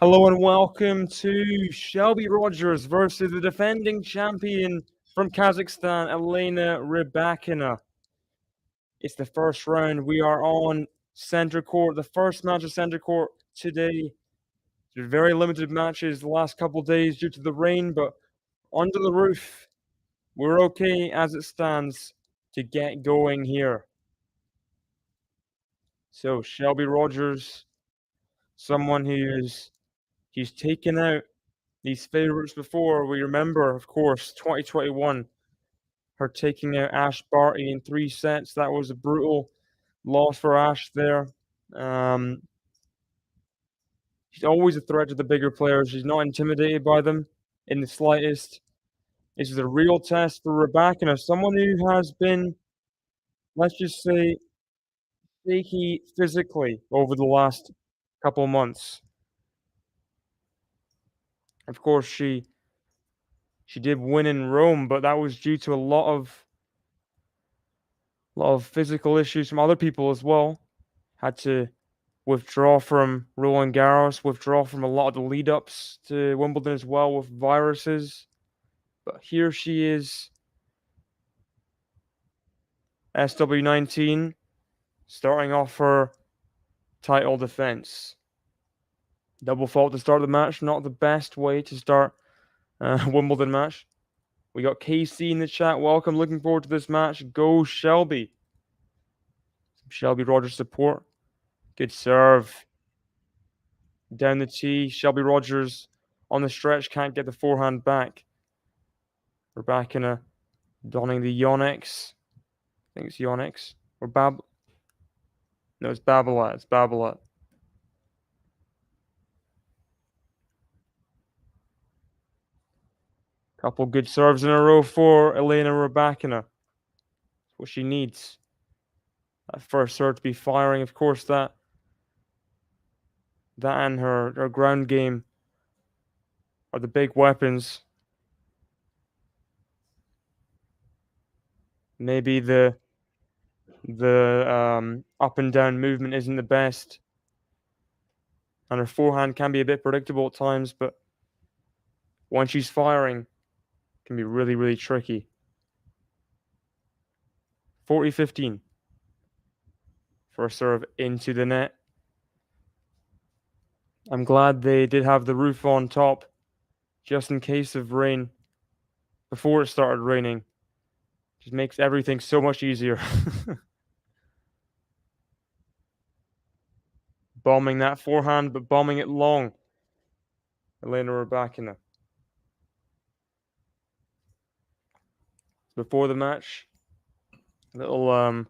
Hello and welcome to Shelby Rogers versus the defending champion from Kazakhstan, Elena Rybakina. It's the first round. We are on center court, the first match of center court today. There's very limited matches the last couple of days due to the rain, but under the roof, we're okay as it stands to get going here. So Shelby Rogers, someone he's taken out these favorites before. We remember, of course, 2021, her taking out Ash Barty in 3 sets. That was a brutal loss for Ash there. She's always a threat to the bigger players. She's not intimidated by them in the slightest. This is a real test for Rybakina, someone who has been, let's just say, shaky physically over the last couple of months. Of course, she did win in Rome, but that was due to a lot of physical issues from other people as well. Had to withdraw from Roland Garros, withdraw from a lot of the lead-ups to Wimbledon as well with viruses. But here she is, SW19, starting off her title defense. Double fault to start the match, not the best way to start a Wimbledon match. We got KC in the chat. Welcome, looking forward to this match. Go Shelby. Some Shelby Rogers support. Good serve. Down the tee. Shelby Rogers on the stretch, can't get the forehand back. Rybakina donning the Yonex. I think it's Yonex. Or No, it's Babolat. It's Babolat. Couple good serves in a row for Elena Rybakina. That's what she needs. That first serve to be firing. Of course, that and her ground game are the big weapons. Maybe the up and down movement isn't the best, and her forehand can be a bit predictable at times, but when she's firing, it can be really, really tricky. 40-15. First serve into the net. I'm glad they did have the roof on top, just in case of rain, before it started raining. Just makes everything so much easier. Bombing that forehand, but bombing it long. Elena Rybakina. Before the match, little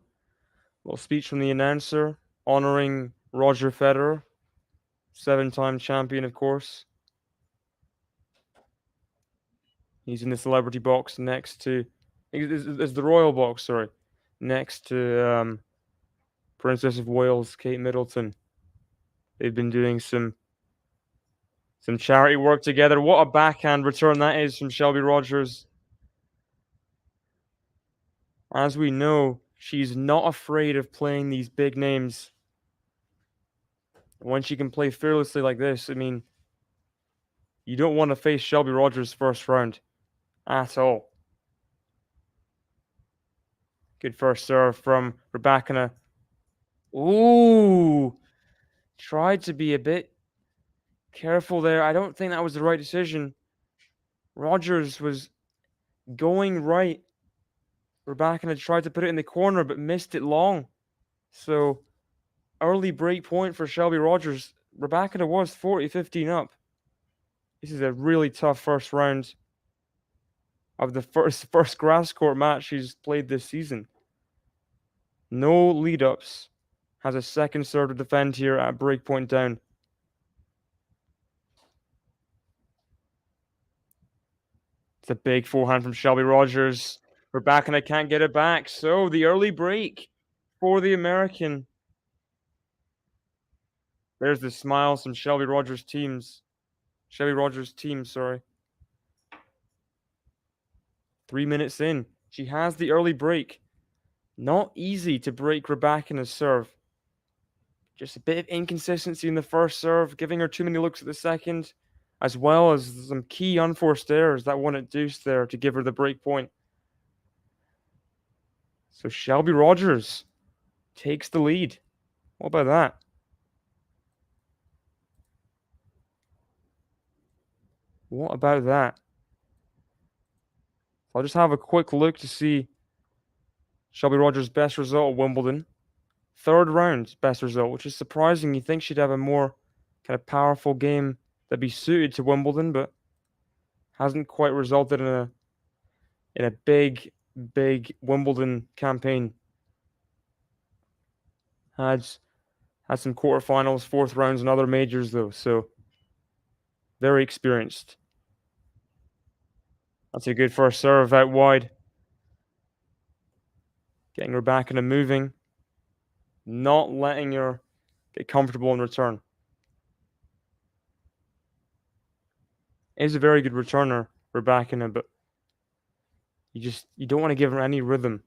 speech from the announcer honoring Roger Federer, 7-time champion, of course. He's in the celebrity box next to, it's the royal box, sorry, next to Princess of Wales, Kate Middleton. They've been doing some charity work together. What a backhand return that is from Shelby Rogers. As we know, she's not afraid of playing these big names. When she can play fearlessly like this, I mean, you don't want to face Shelby Rogers first round at all. Good first serve from Rybakina. Ooh, tried to be a bit careful there. I don't think that was the right decision. Rogers was going right. Rybakina tried to put it in the corner, but missed it long. So, early break point for Shelby Rogers. Rybakina was 40-15 up. This is a really tough first round of the first grass court match she's played this season. No lead-ups. Has a second serve to defend here at break point down. It's a big forehand from Shelby Rogers. Rybakina can't get it back. So the early break for the American. There's the smiles from Shelby Rogers' team, sorry. 3 minutes in. She has the early break. Not easy to break Rybakina's serve. Just a bit of inconsistency in the first serve, giving her too many looks at the second, as well as some key unforced errors that won it deuce there to give her the break point. So Shelby Rogers takes the lead. What about that? What about that? I'll just have a quick look to see Shelby Rogers' best result at Wimbledon. Third round best result, which is surprising. You think she'd have a more kind of powerful game that'd be suited to Wimbledon, but hasn't quite resulted in a big Wimbledon campaign. Had some quarterfinals, fourth rounds, and other majors though, so very experienced. That's a good first serve out wide. Getting Rybakina moving, not letting her get comfortable in return. Is a very good returner, Rybakina, but you don't want to give her any rhythm.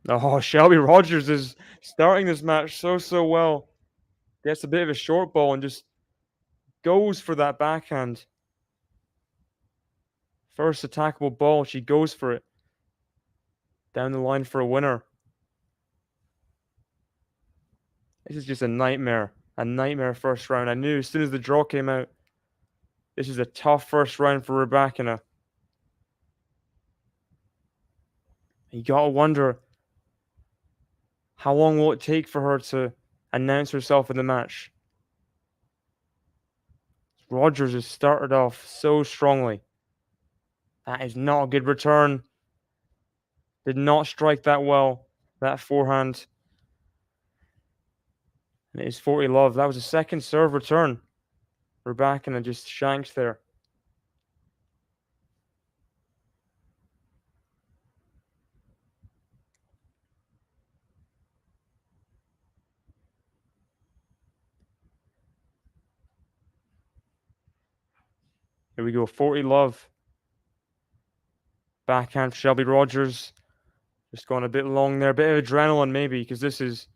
Oh, Shelby Rogers is starting this match so well. Gets a bit of a short ball and just goes for that backhand. First attackable ball, she goes for it. Down the line for a winner. This is just a nightmare. A nightmare first round. I knew as soon as the draw came out, this is a tough first round for Rybakina. You gotta wonder, how long will it take for her to announce herself in the match? Rogers has started off so strongly. That is not a good return. Did not strike that well, that forehand. And it is 40 love. That was a second serve return. Rybakina just shanked there. Here we go, 40 love. Backhand for Shelby Rogers. Just going a bit long there. A bit of adrenaline maybe, because this is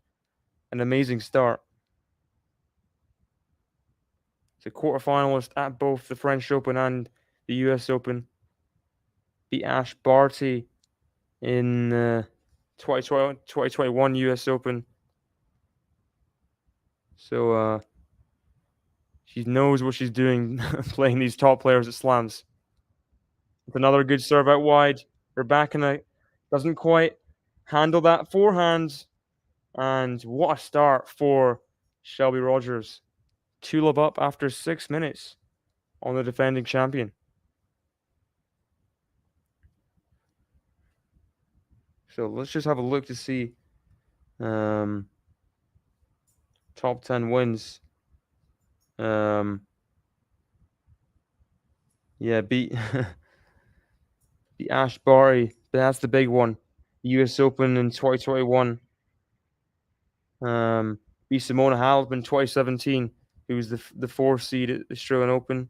an amazing start. It's a quarterfinalist at both the French Open and the US Open. Beat Ash Barty in 2021 US Open. So she knows what she's doing playing these top players at slams. With another good serve out wide. Rybakina doesn't quite handle that forehand. And what a start for Shelby Rogers. 2-love up after 6 minutes on the defending champion. So let's just have a look to see top 10 wins. Yeah, beat beat Ash Barty. That's the big one. US Open in 2021. Beat Simona Halep in 2017, who was the fourth seed at the Australian Open.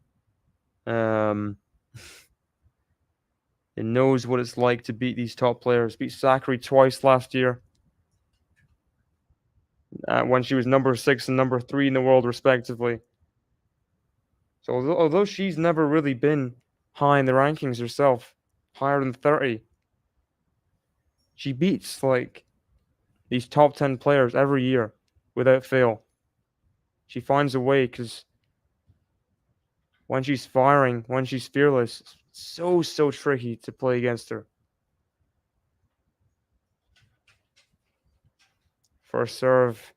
It knows what it's like to beat these top players. Beat Zachary twice last year, when she was number 6 and number 3 in the world, respectively. So although she's never really been high in the rankings herself, higher than 30, she beats like these top 10 players every year without fail. She finds a way, because when she's firing, when she's fearless, it's so tricky to play against her. First serve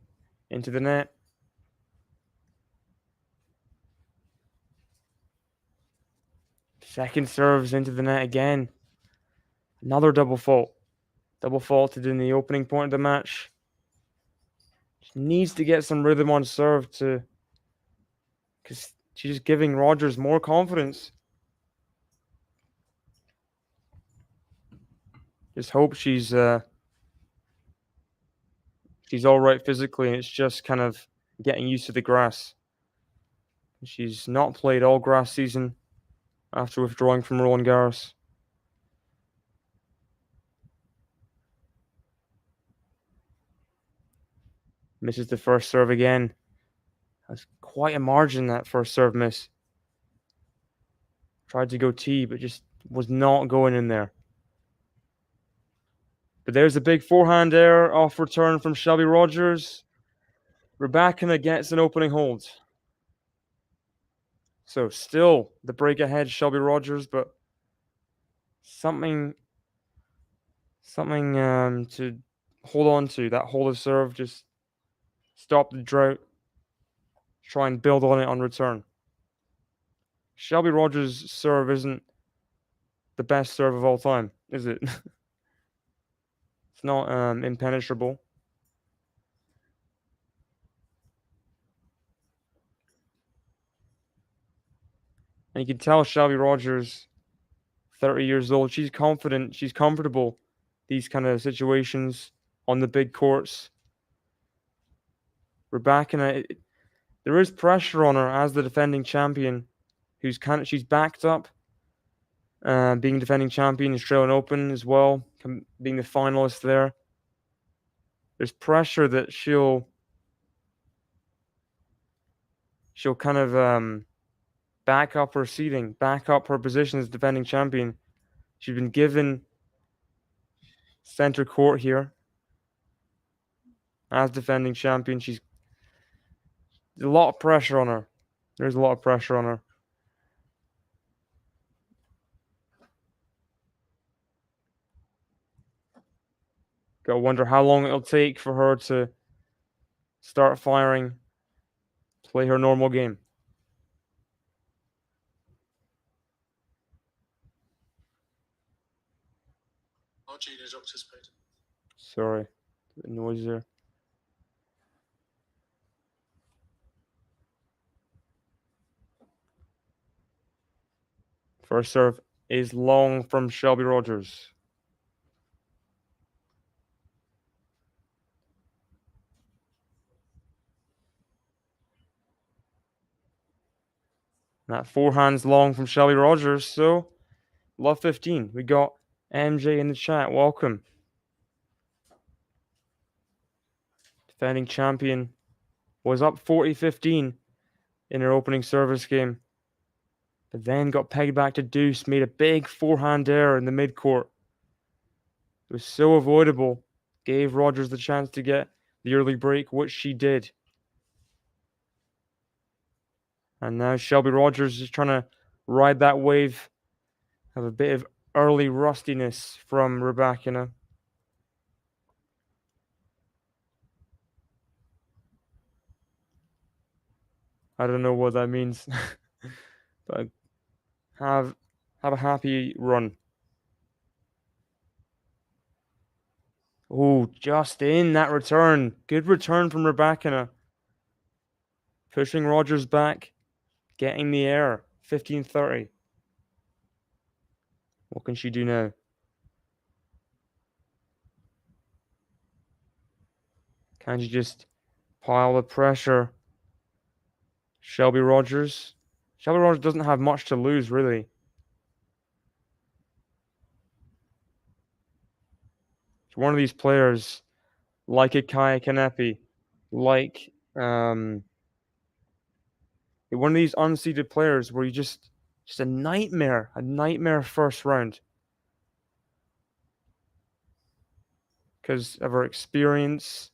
into the net. Second serves into the net again. Another double fault. Double faulted in the opening point of the match. She needs to get some rhythm on serve because she's just giving Rogers more confidence. Just hope she's all right physically, and it's just kind of getting used to the grass. She's not played all grass season after withdrawing from Roland Garros. Misses the first serve again. That's quite a margin, that first serve miss. Tried to go T, but just was not going in there. But there's a big forehand error off return from Shelby Rogers. Rybakina gets an opening hold. So still the break ahead, Shelby Rogers, but something to hold on to. That hold of serve, just stop the drought. Try and build on it on return. Shelby Rogers' serve isn't the best serve of all time, is it? It's not impenetrable. And you can tell Shelby Rogers, 30 years old, she's confident, she's comfortable these kind of situations on the big courts. Rybakina, there is pressure on her as the defending champion, she's backed up, being defending champion, Australian Open as well, being the finalist there. There's pressure that she'll kind of back up her seeding, back up her position as defending champion. She's been given center court here as defending champion. There's a lot of pressure on her. There's a lot of pressure on her. Gotta wonder how long it'll take for her to start firing, play her normal game. Sorry, the noise there. First serve is long from Shelby Rogers. That forehand's long from Shelby Rogers, so love 15. We got MJ in the chat. Welcome. Defending champion was up 40-15 in her opening service game, but then got pegged back to deuce, made a big forehand error in the mid-court. It was so avoidable, gave Rogers the chance to get the early break, which she did. And now Shelby Rogers is trying to ride that wave, have a bit of early rustiness from Rybakina. I don't know what that means, but have a happy run. Oh, just in that return. Good return from Rybakina. Pushing Rogers back, getting the air. 15-30. What can she do now? Can she just pile the pressure? Shelby Rogers. Shelby Rogers doesn't have much to lose, really. She's one of these players, like a Kaya Kanepi, like one of these unseeded players where you just a nightmare first round because of her experience.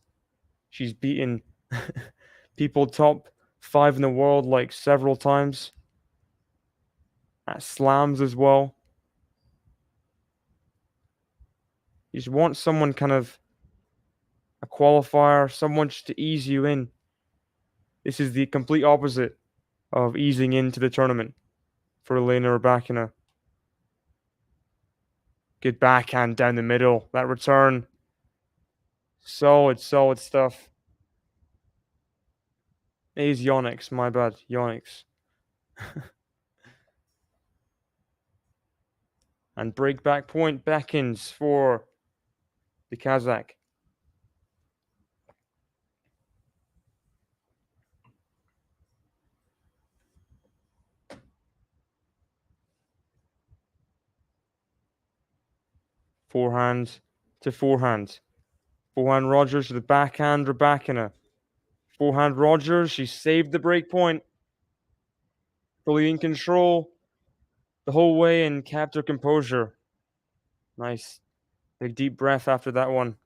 She's beaten people top 5 in the world like several times at slams as well. You just want someone kind of a qualifier, someone just to ease you in. This is the complete opposite of easing into the tournament for Elena Rybakina. Good backhand down the middle. That return. Solid stuff. It is Yonex, my bad. Yonex. And break back point beckons for the Kazakh. Forehand to forehand. Forehand Rogers to the backhand Rybakina. Forehand Rogers. She saved the break point. Fully in control the whole way and kept her composure. Nice. Big deep breath after that one.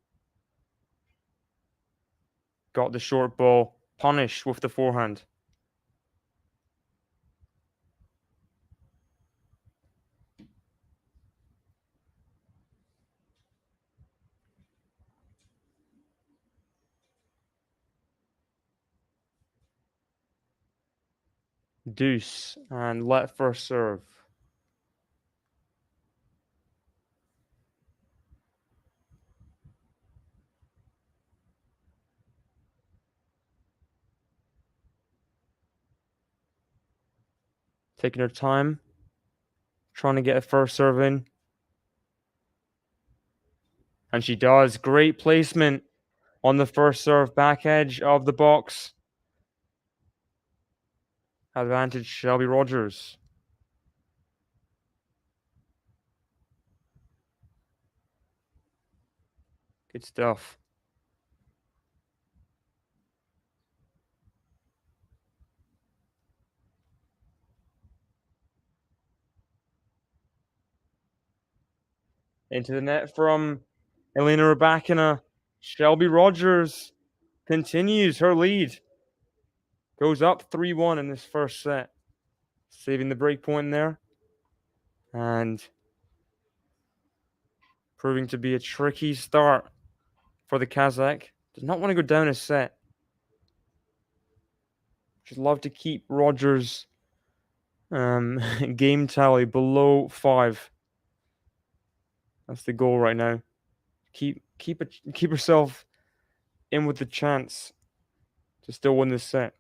Got the short ball. Punished with the forehand. Deuce and let first serve. Taking her time. Trying to get a first serve in. And she does. Great placement on the first serve. Back edge of the box. Advantage Shelby Rogers. Good stuff. Into the net from Elena Rybakina. Shelby Rogers continues her lead. Goes up 3-1 in this first set. Saving the break point there. And proving to be a tricky start for the Kazakh. Does not want to go down a set. Just love to keep Rogers' game tally below 5. That's the goal right now. Keep herself in with the chance to still win this set.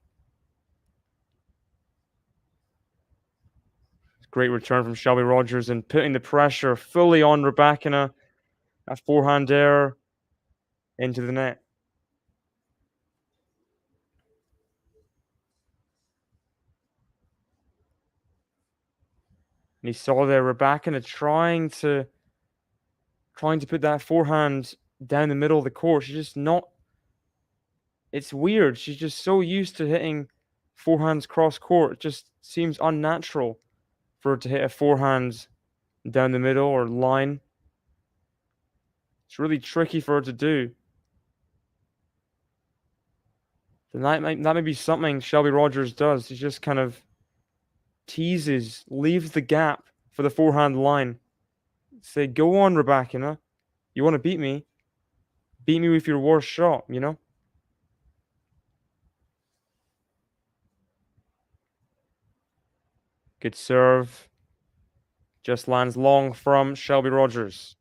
Great return from Shelby Rogers and putting the pressure fully on Rybakina. That forehand error into the net. And he saw there Rybakina trying to put that forehand down the middle of the court. She's just not. It's weird. She's just so used to hitting forehands cross court. It just seems unnatural for her to hit a forehand down the middle or line. It's really tricky for her to do. And that may be something Shelby Rogers does. She just kind of teases, leaves the gap for the forehand line. Say, go on, Rybakina. You want to beat me? Beat me with your worst shot, you know? Good serve. Just lands long from Shelby Rogers.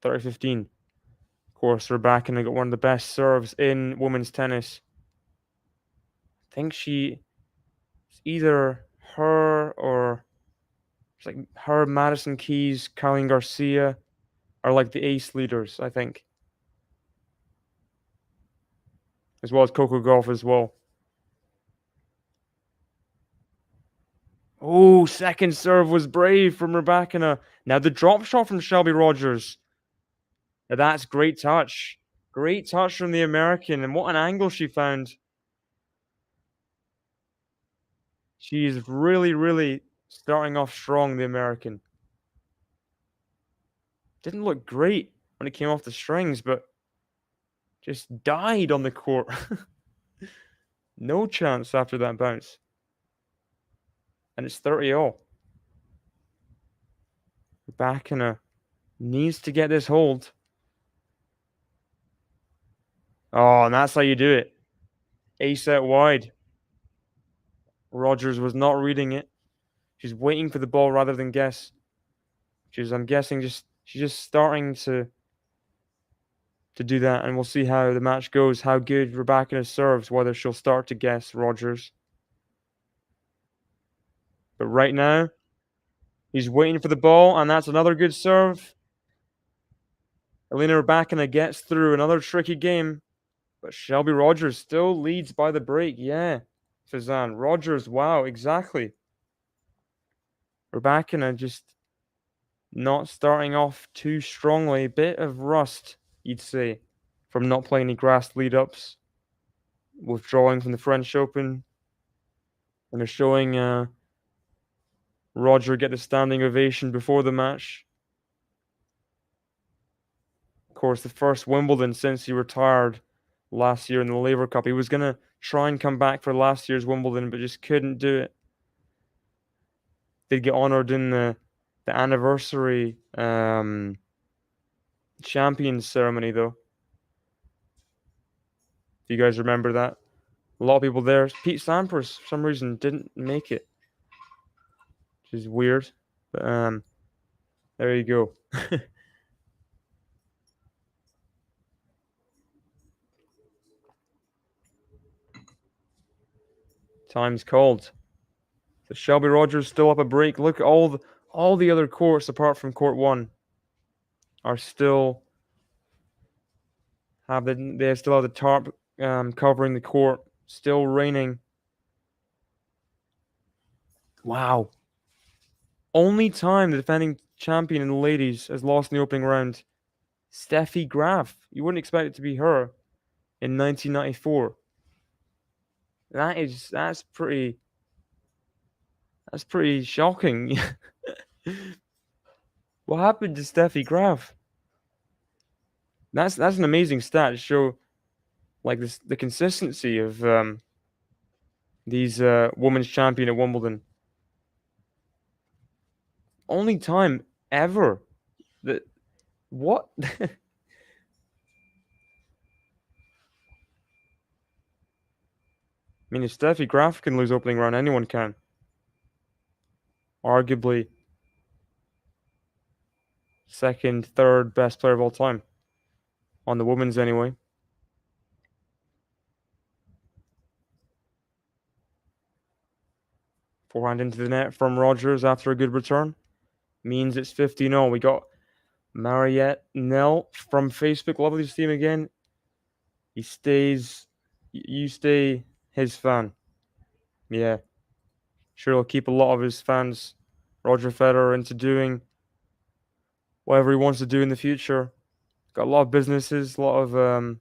30-15. Of course, Rybakina got one of the best serves in women's tennis. I think it's either her or it's like her, Madison Keys, Caroline Garcia are like the ace leaders, I think. As well as Coco Gauff as well. Oh, second serve was brave from Rybakina. Now the drop shot from Shelby Rogers. Now that's great touch. Great touch from the American. And what an angle she found. She's really, really starting off strong, the American. Didn't look great when it came off the strings, but just died on the court. No chance after that bounce. And it's 30-all. Rybakina needs to get this hold. Oh, and that's how you do it. Ace out wide. Rogers was not reading it. She's waiting for the ball rather than guess. I'm guessing, she's just starting to do that, and we'll see how the match goes, how good Rybakina serves, whether she'll start to guess Rogers. But right now, he's waiting for the ball, and that's another good serve. Elena Rybakina gets through another tricky game, but Shelby Rogers still leads by the break. Yeah, Fazan. Rogers, wow, exactly. Rybakina just not starting off too strongly. A bit of rust, you'd say, from not playing any grass lead-ups. withdrawing from the French Open, and they're showing Roger get the standing ovation before the match. Of course, the first Wimbledon since he retired last year in the Laver Cup. He was going to try and come back for last year's Wimbledon, but just couldn't do it. Did get honoured in the anniversary champions ceremony, though. If you guys remember that. A lot of people there. Pete Sampras, for some reason, didn't make it, which is weird. But there you go. Time's called. So Shelby Rogers still up a break. Look at all the other courts apart from court 1 are still they still have the tarp covering the court. Still raining. Wow. Only time the defending champion in the ladies has lost in the opening round. Steffi Graf. You wouldn't expect it to be her in 1994. That's pretty shocking. What happened to Steffi Graf? That's an amazing stat to show like the consistency of these women's champion at Wimbledon. Only time ever that what? I mean, if Steffi Graf can lose opening round, anyone can. Arguably second, third best player of all time. On the women's anyway. Forehand into the net from Rogers after a good return. Means it's 15-0. We got Mariette Nell from Facebook. Lovely to see him again. You stay his fan. Yeah. Sure, he'll keep a lot of his fans, Roger Federer, into doing whatever he wants to do in the future. Got a lot of businesses, a lot of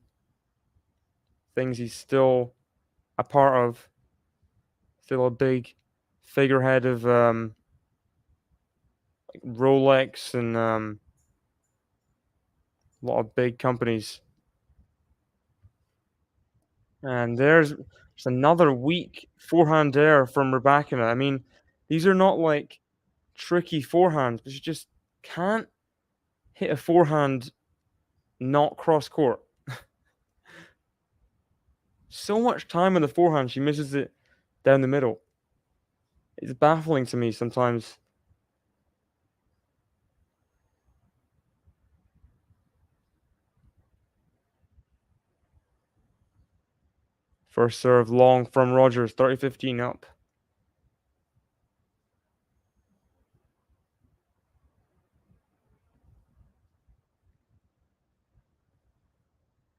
things he's still a part of. Still a big figurehead of like Rolex and a lot of big companies. And there's another weak forehand there from Rybakina. I mean, these are not like tricky forehands, but you just can't hit a forehand not cross court. So much time on the forehand, she misses it down the middle. It's baffling to me sometimes. First serve long from Rogers, 30-15 up.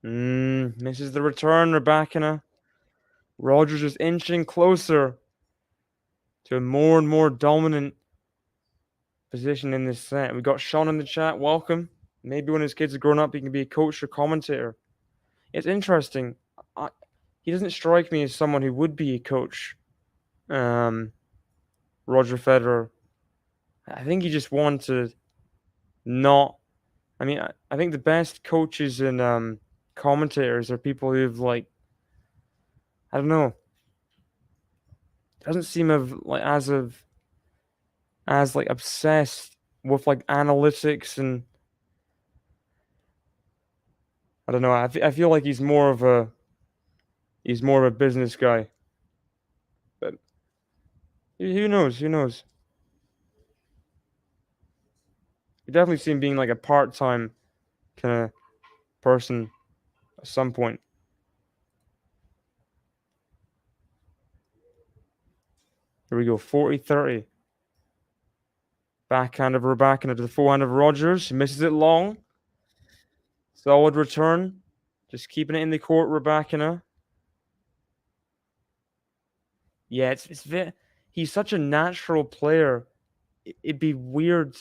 Misses the return, Rybakina. Rogers is inching closer to a more and more dominant position in this set. We got Sean in the chat. Welcome. Maybe when his kids are grown up, he can be a coach or commentator. It's interesting. He doesn't strike me as someone who would be a coach. Roger Federer. I think he just wanted to not. I mean, I think the best coaches and commentators are people who've like. I don't know. Doesn't seem as like obsessed with like analytics and I don't know. I feel like he's more of a business guy. But who knows? Who knows? You definitely see him being like a part-time kind of person at some point. Here we go. 40-30. Backhand of Rybakina to the forehand of Rogers. She misses it long. Solid return. Just keeping it in the court, Rybakina. Yeah, it's he's such a natural player. It'd be weird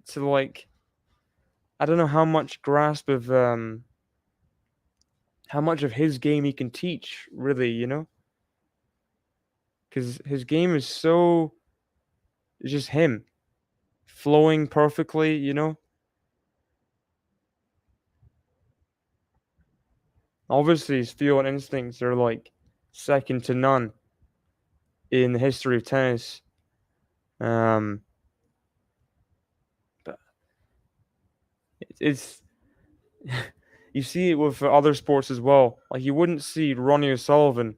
to like I don't know how much grasp of how how much of his game he can teach, really, you know? Because his game is so, it's just him flowing perfectly, you know? Obviously, his feel and instincts are like second to none in the history of tennis. But it's you see it with other sports as well. Like you wouldn't see Ronnie O'Sullivan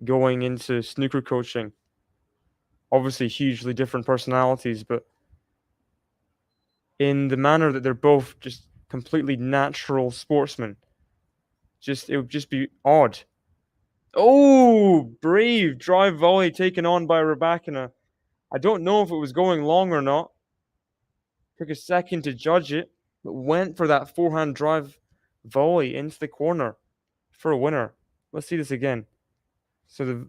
going into snooker coaching. Obviously, hugely different personalities, but in the manner that they're both just completely natural sportsmen, just it would just be odd. Oh, brave drive volley taken on by Rybakina. I don't know if it was going long or not. Took a second to judge it, but went for that forehand drive volley into the corner for a winner. Let's see this again. So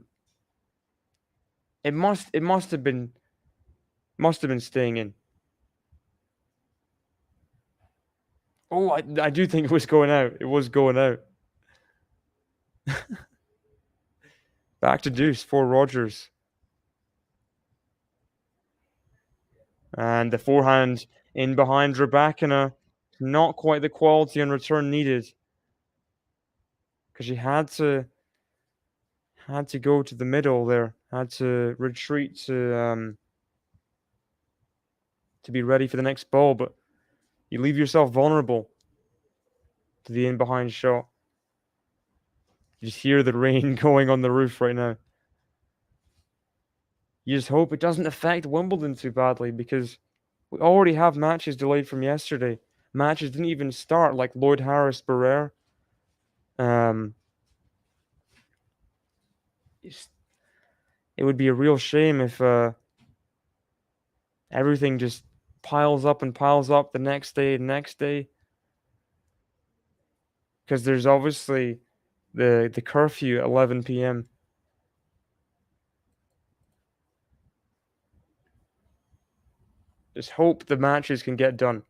it must have been staying in. Oh, I do think it was going out. It was going out. Back to deuce for Rogers. And the forehand in behind Rybakina. Not quite the quality and return needed. Because she had to go to the middle there. Had to retreat to be ready for the next ball, but you leave yourself vulnerable to the in behind shot. You just hear the rain going on the roof right now. You just hope it doesn't affect Wimbledon too badly because we already have matches delayed from yesterday. Matches didn't even start, like Lloyd Harris Barrere. It would be a real shame if everything just piles up and piles up the next day. Because there's obviously the curfew at 11 p.m. Just hope the matches can get done.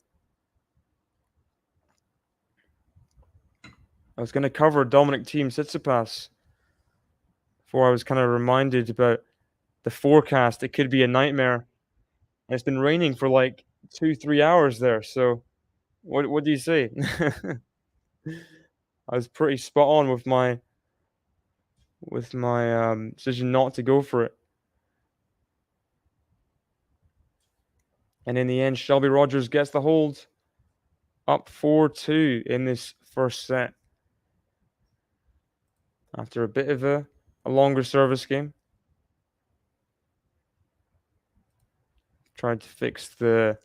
I was going to cover Dominic Thiem Tsitsipas before I was kind of reminded about the forecast. It could be a nightmare. And it's been raining for like 2-3 hours there. So what do you say? I was pretty spot on with my decision not to go for it. And in the end, Shelby Rogers gets the hold, up 4-2 in this first set. After a bit of a longer service game. Tried to fix the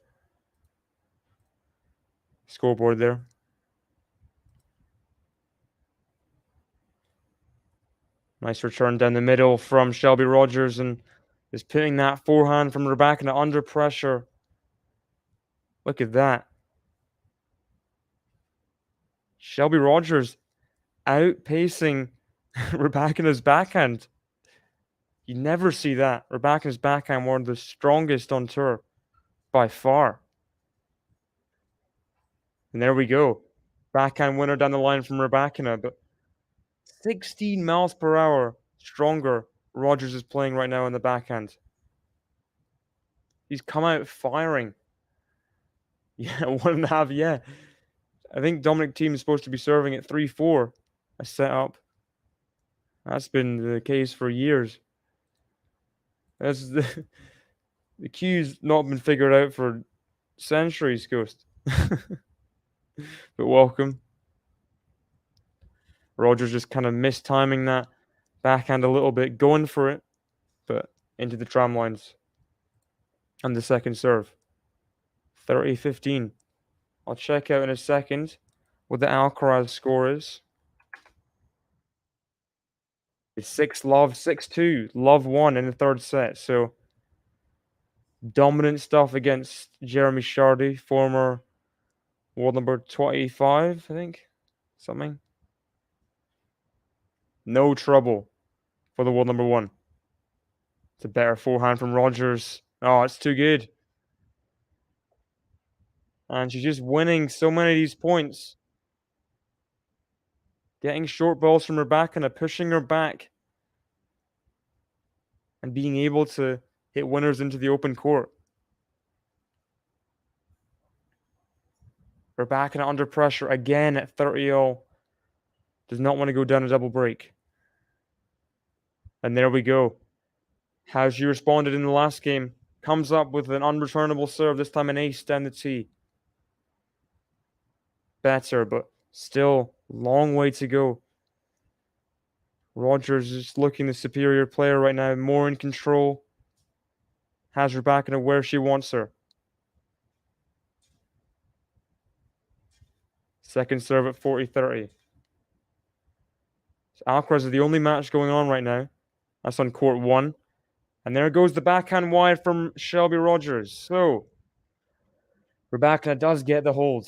scoreboard there. Nice return down the middle from Shelby Rogers and just putting that forehand from Rybakina under pressure. Look at that. Shelby Rogers outpacing Rybakina's backhand. You never see that. Rybakina's backhand, one of the strongest on tour by far. And there we go. Backhand winner down the line from Rybakina, but 16 miles per hour stronger Rogers is playing right now in the backhand. He's come out firing. Yeah, 1.5, yeah. I think Dominic Thiem is supposed to be serving at 3-4 a setup. That's been the case for years. That's the cue's not been figured out for centuries, Ghost. But welcome. Rogers just kind of mistiming that backhand a little bit, going for it, but into the tram lines. And the second serve. 30-15. I'll check out in a second what the Alcaraz score is. It's 6-love, 6-2. Love won in the third set. So dominant stuff against Jeremy Chardy, former world number 25, I think. Something. No trouble for the world number 1. It's a better forehand from Rogers. Oh, it's too good. And she's just winning so many of these points. Getting short balls from Rybakina, pushing her back, and being able to hit winners into the open court. Rybakina under pressure again at 30-0. Does not want to go down a double break. And there we go. How she responded in the last game. Comes up with an unreturnable serve, this time an ace down the tee. Better, but still long way to go. Rogers is looking the superior player right now, more in control. Has Rybakina where she wants her. Second serve at 40-30. So Alcaraz is the only match going on right now. That's on court 1. And there goes the backhand wide from Shelby Rogers. So Rybakina does get the hold.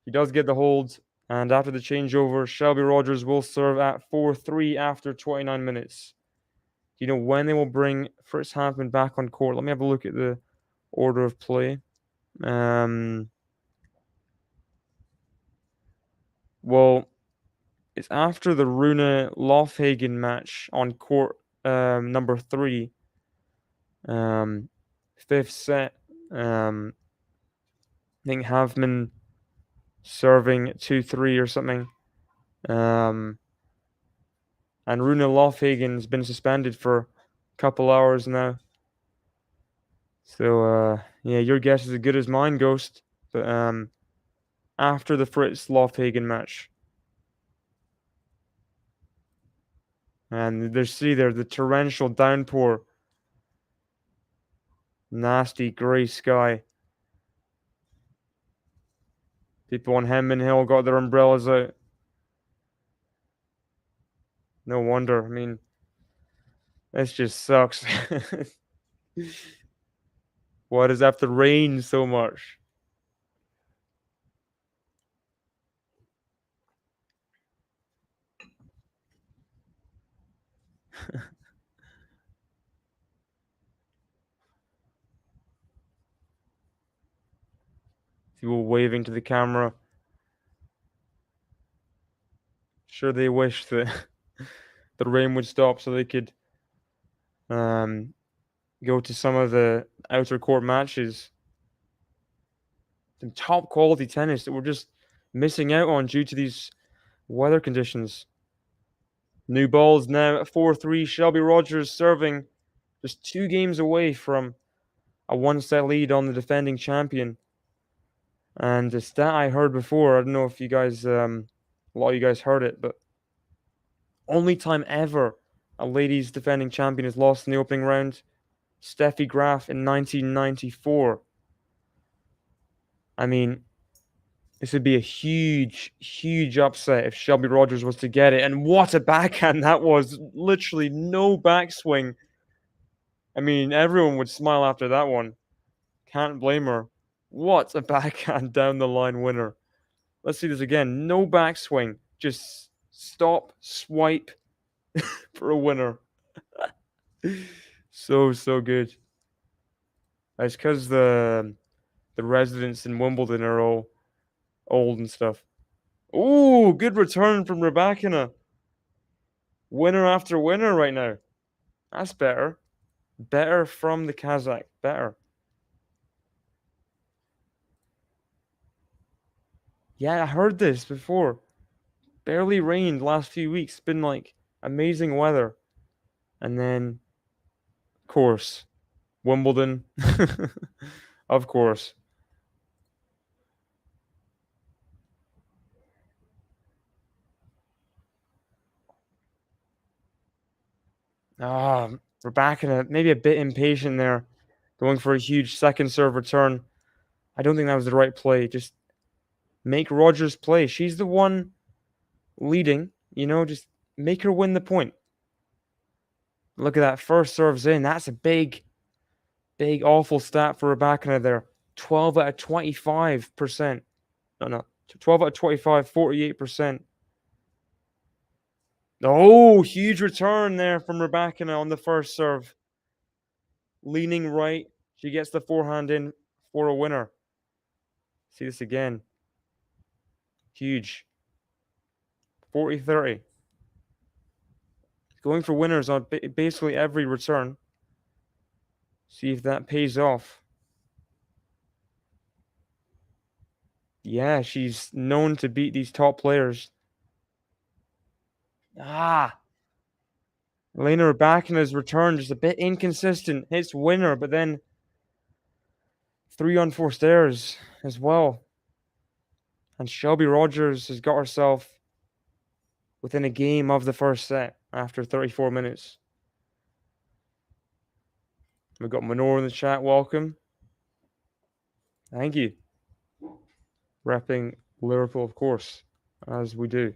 He does get the hold. And after the changeover, Shelby Rogers will serve at 4-3 after 29 minutes. Do you know when they will bring Fritz Hampman back on court? Let me have a look at the order of play. Well, it's after the Rune Lofhagen match on court number 3. Fifth set. I think Hampman serving 2-3 or something. And Rune Lofhagen's been suspended for a couple hours now. So, yeah, your guess is as good as mine, Ghost. But after the Fritz Lofhagen match. And there's the torrential downpour. Nasty grey sky. People on Henman Hill got their umbrellas out. No wonder. I mean, this just sucks. Why does it have to rain so much? People waving to the camera. Sure, they wish that the rain would stop so they could go to some of the outer court matches. Some top quality tennis that we're just missing out on due to these weather conditions. New balls now at 4-3. Shelby Rogers serving, just 2 games away from a 1-set lead on the defending champion. And the stat I heard before, I don't know if you guys, a lot of you guys heard it, but only time ever a ladies defending champion has lost in the opening round, Steffi Graf in 1994. I mean, this would be a huge, huge upset if Shelby Rogers was to get it. And what a backhand that was. Literally no backswing. I mean, everyone would smile after that one. Can't blame her. What a backhand down the line winner. Let's see this again. No backswing. Just stop, swipe for a winner. So good. It's because the residents in Wimbledon are all old and stuff. Ooh, good return from Rybakina. Winner after winner right now. That's better. Better from the Kazakh. Better. Yeah, I heard this before. Barely rained last few weeks. Been like amazing weather. And then, of course, Wimbledon. Of course. Rybakina, maybe a bit impatient there. Going for a huge second serve return. I don't think that was the right play. Just make Rogers play. She's the one leading. Just make her win the point. Look at that. First serve's in. That's a big, awful stat for Rybakina there. 12 out of 25%. No. 12 out of 25, 48%. Oh, huge return there from Rybakina on the first serve. Leaning right. She gets the forehand in for a winner. See this again. Huge. 40-30. Going for winners on basically every return. See if that pays off. Yeah, she's known to beat these top players. Ah! Elena Rybakina's return just a bit inconsistent. Hits winner, but then 3 unforced errors as well. And Shelby Rogers has got herself within a game of the first set after 34 minutes. We've got Manor in the chat. Welcome. Thank you. Repping Liverpool, of course, as we do.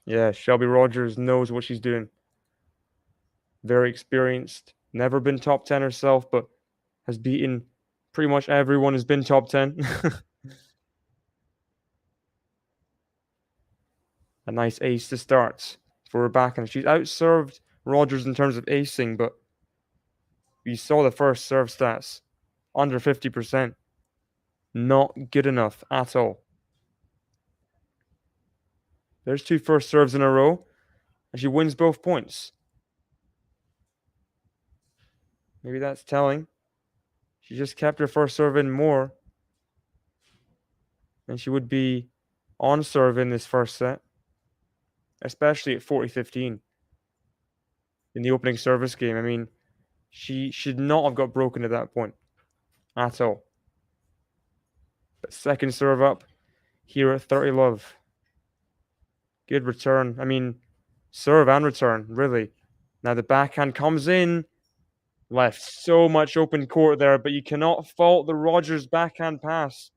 Yeah, Shelby Rogers knows what she's doing. Very experienced. Never been top 10 herself, but has beaten pretty much everyone who's been top 10. A nice ace to start for Rybakina. She's outserved Rogers in terms of acing, but you saw the first serve stats. Under 50%. Not good enough at all. There's 2 first serves in a row, and she wins both points. Maybe that's telling. She just kept her first serve in more, and she would be on serve in this first set, especially at 40-15 in the opening service game. I mean, she should not have got broken at that point at all. But second serve up here at 30 love. Good return. I mean, serve and return, really. Now the backhand comes in. Left so much open court there, but you cannot fault the Rogers backhand pass.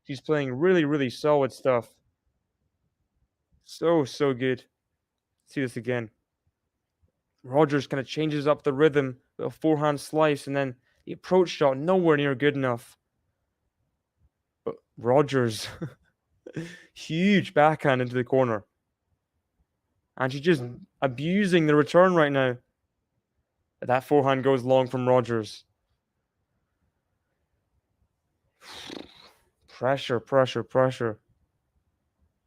She's playing really, really solid stuff. So good. Let's see this again. Rogers kind of changes up the rhythm with a forehand slice, and then the approach shot nowhere near good enough. But Rogers, huge backhand into the corner. And she's just abusing the return right now. That forehand goes long from Rogers. Pressure.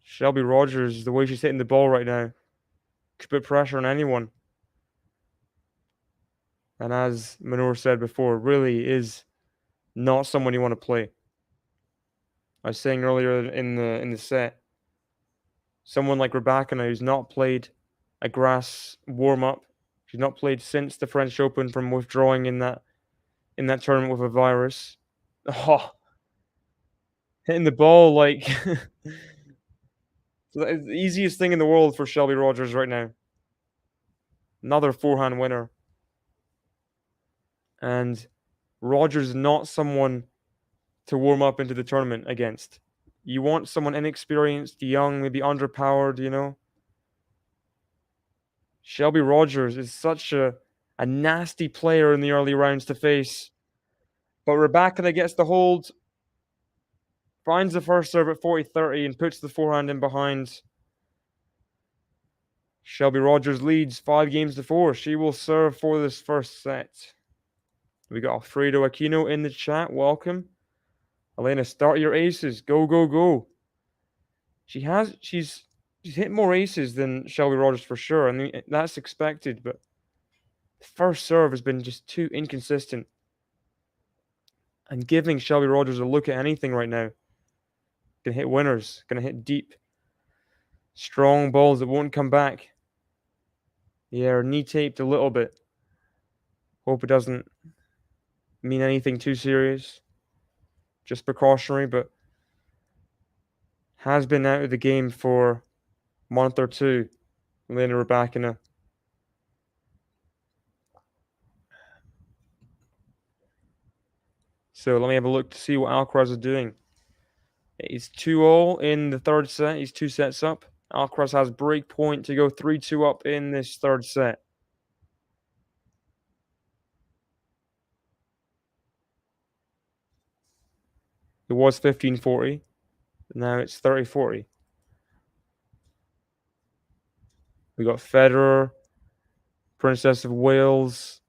Shelby Rogers, the way she's hitting the ball right now, could put pressure on anyone. And as Manor said before, really is not someone you want to play. I was saying earlier in the set, someone like Rybakina who's not played a grass warm-up. She's not played since the French Open from withdrawing in that tournament with a virus. Oh, hitting the ball like the easiest thing in the world for Shelby Rogers right now. Another forehand winner. And Rogers is not someone to warm up into the tournament against. You want someone inexperienced, young, maybe underpowered, you know? Shelby Rogers is such a nasty player in the early rounds to face. But Rybakina gets the hold, finds the first serve at 40-30 and puts the forehand in behind. Shelby Rogers leads 5-4. She will serve for this first set. We got Alfredo Aquino in the chat. Welcome. Elena, start your aces. Go. She's hit more aces than Shelby Rogers for sure. I mean, that's expected, but the first serve has been just too inconsistent. And giving Shelby Rogers a look at anything right now. Gonna hit winners. Gonna hit deep. Strong balls that won't come back. Yeah, her knee taped a little bit. Hope it doesn't mean anything too serious. Just precautionary, but has been out of the game for a month or two. Elena Rybakina. So let me have a look to see what Alcaraz is doing. He's 2-0 in the third set. He's 2 sets up. Alcaraz has break point to go 3-2 up in this third set. It was 15-40. Now it's 30-40. We got Federer, Princess of Wales,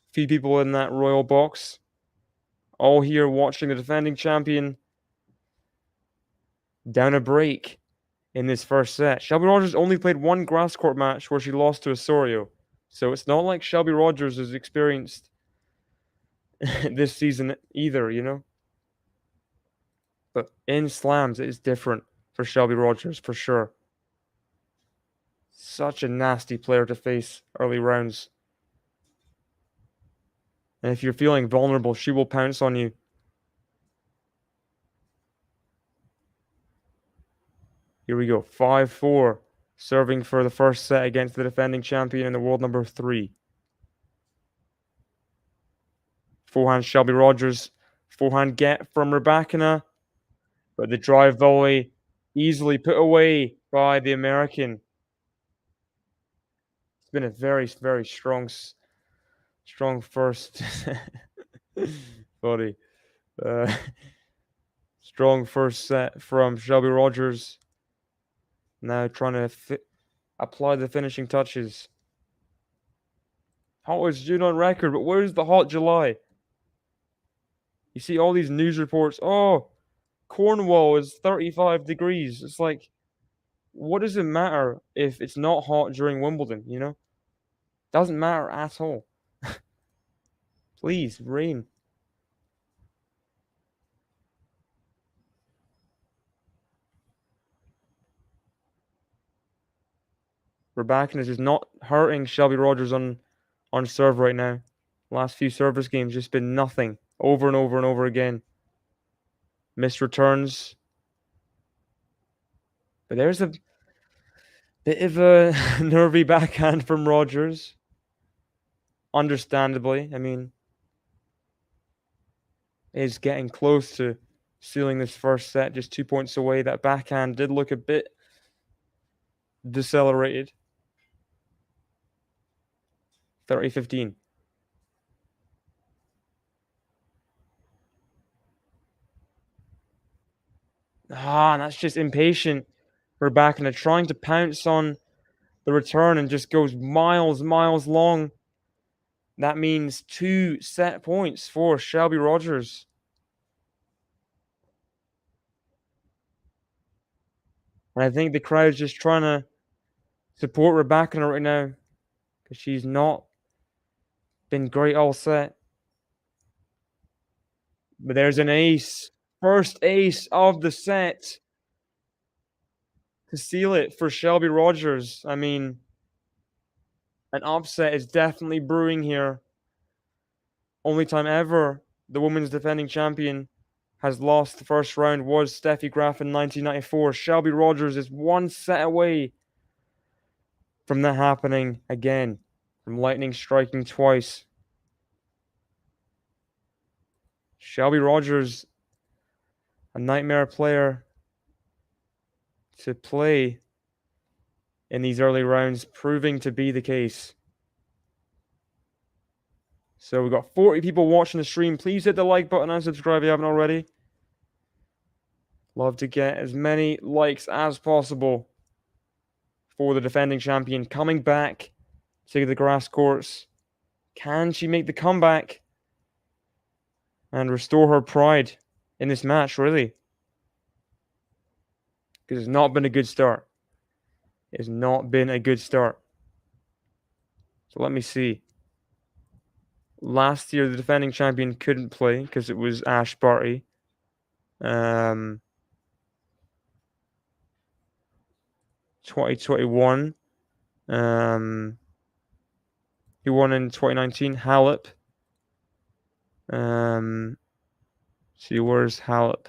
a few people in that royal box. All here watching the defending champion down a break in this first set. Shelby Rogers only played one grass court match where she lost to Osorio. So it's not like Shelby Rogers has experienced this season either, you know? But in slams, it is different for Shelby Rogers, for sure. Such a nasty player to face early rounds. And if you're feeling vulnerable, she will pounce on you. Here we go. 5-4. Serving for the first set against the defending champion in the world number 3. Forehand Shelby Rogers. Forehand get from Rybakina. But the drive volley easily put away by the American. It's been a very, very strong first body. Strong first set from Shelby Rogers. Now trying to apply the finishing touches. Hottest June on record, but where's the hot July? You see all these news reports. Oh, Cornwall is 35 degrees. It's like, what does it matter if it's not hot during Wimbledon, you know? Doesn't matter at all. Please, rain. Rybakina is just not hurting Shelby Rogers on serve right now. Last few service games just been nothing. Over and over and over again. Missed returns. But there's a bit of a nervy backhand from Rogers. Understandably. I mean, is getting close to sealing this first set, just 2 points away. That backhand did look a bit decelerated. 30-15. That's just impatient. Rybakina trying to pounce on the return and just goes miles long. That means 2 set points for Shelby Rogers. And I think the crowd's just trying to support Rybakina right now because she's not been great all set. But there's an ace. First ace of the set to seal it for Shelby Rogers. I mean, an upset is definitely brewing here. Only time ever the women's defending champion has lost the first round was Steffi Graf in 1994. Shelby Rogers is 1 set away from that happening again, from lightning striking twice. Shelby Rogers, a nightmare player to play in these early rounds, proving to be the case. So we've got 40 people watching the stream. Please hit the like button and subscribe if you haven't already. Love to get as many likes as possible for the defending champion coming back to the grass courts. Can she make the comeback and restore her pride in this match, really? Because it's not been a good start. It's not been a good start. So let me see. Last year, the defending champion couldn't play because it was Ash Barty. 2021. He won in 2019. Halep. See, where's Halep?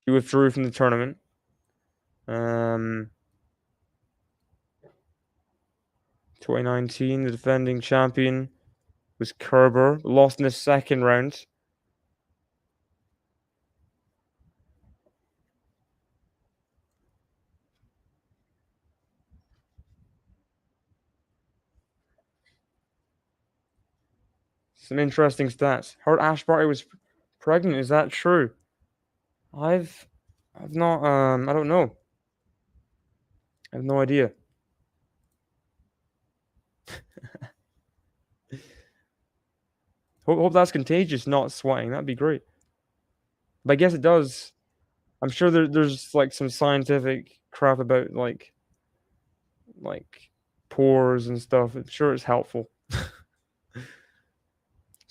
He withdrew from the tournament. 2019, the defending champion was Kerber. Lost in the second round. Some interesting stats. Heard Ash Barty was pregnant. Is that true? I've not. I don't know. I have no idea. Hope that's contagious, not sweating. That'd be great. But I guess it does. I'm sure there's like some scientific crap about like pores and stuff. I'm sure it's helpful. As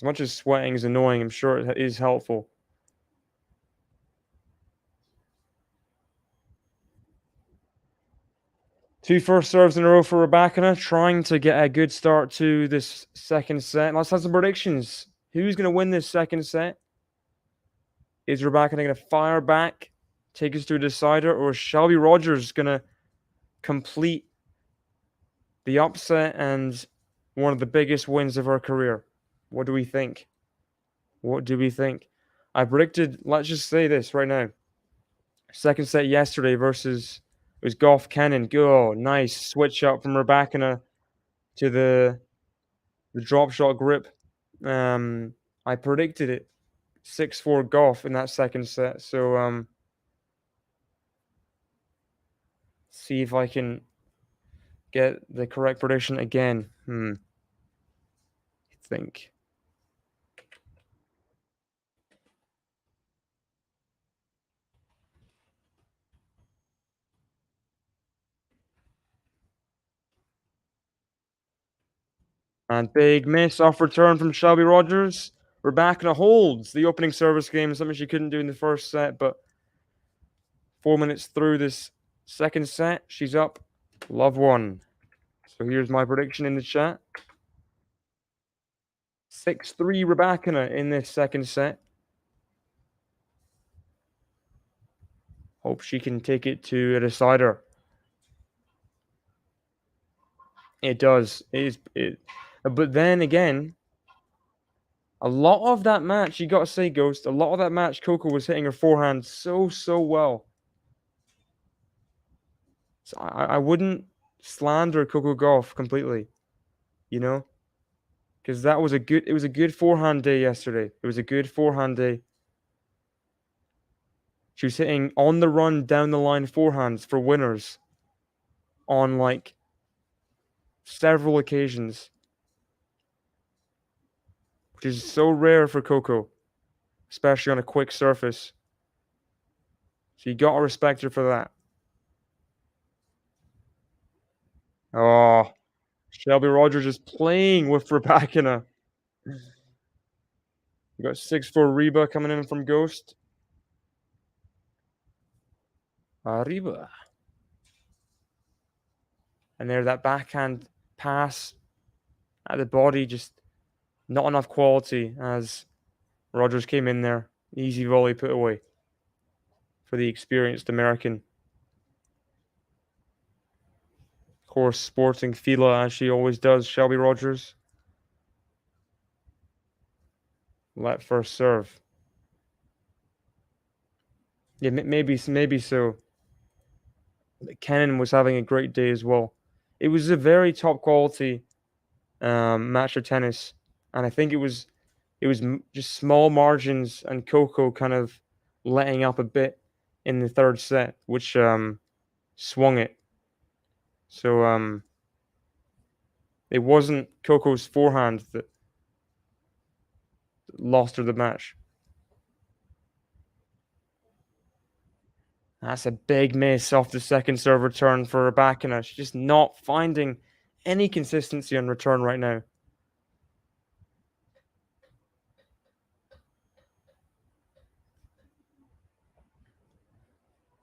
much as sweating is annoying, I'm sure it is helpful. Two first serves in a row for Rybakina, trying to get a good start to this second set. Let's have some predictions. Who's going to win this second set? Is Rybakina going to fire back, take us to a decider, or is Shelby Rogers going to complete the upset and one of the biggest wins of her career? What do we think? What do we think? I predicted, let's just say this right now. Second set yesterday versus, it was Goff Cannon. Oh, nice switch up from Rybakina to the drop shot grip. I predicted it 6-4 Goff in that second set. So see if I can get the correct prediction again. Think. And big miss off return from Shelby Rogers. Rybakina holds the opening service game, something she couldn't do in the first set, but 4 minutes through this second set, she's up. Love one. So here's my prediction in the chat. 6-3 Rybakina in this second set. Hope she can take it to a decider. It does. But then again, a lot of that match, you got to say, Ghost, a lot of that match, Coco was hitting her forehand so well. So I wouldn't slander Coco Gauff completely, you know? Because it was a good forehand day yesterday. It was a good forehand day. She was hitting on the run, down the line forehands for winners on like several occasions, which is so rare for Coco, especially on a quick surface. So you got to respect her for that. Oh, Shelby Rogers is playing with Rybakina. We got 6-4 Reba coming in from Ghost. Reba. And there, that backhand pass at the body, just not enough quality as Rogers came in there. Easy volley put away for the experienced American. Of course, sporting Fila as she always does, Shelby Rogers. Let first serve. Yeah, maybe so. Cannon was having a great day as well. It was a very top quality match of tennis, and I think it was just small margins and Coco kind of letting up a bit in the third set, which swung it. So it wasn't Coco's forehand that lost her the match. That's a big miss off the second serve return for Rybakina. She's just not finding any consistency on return right now.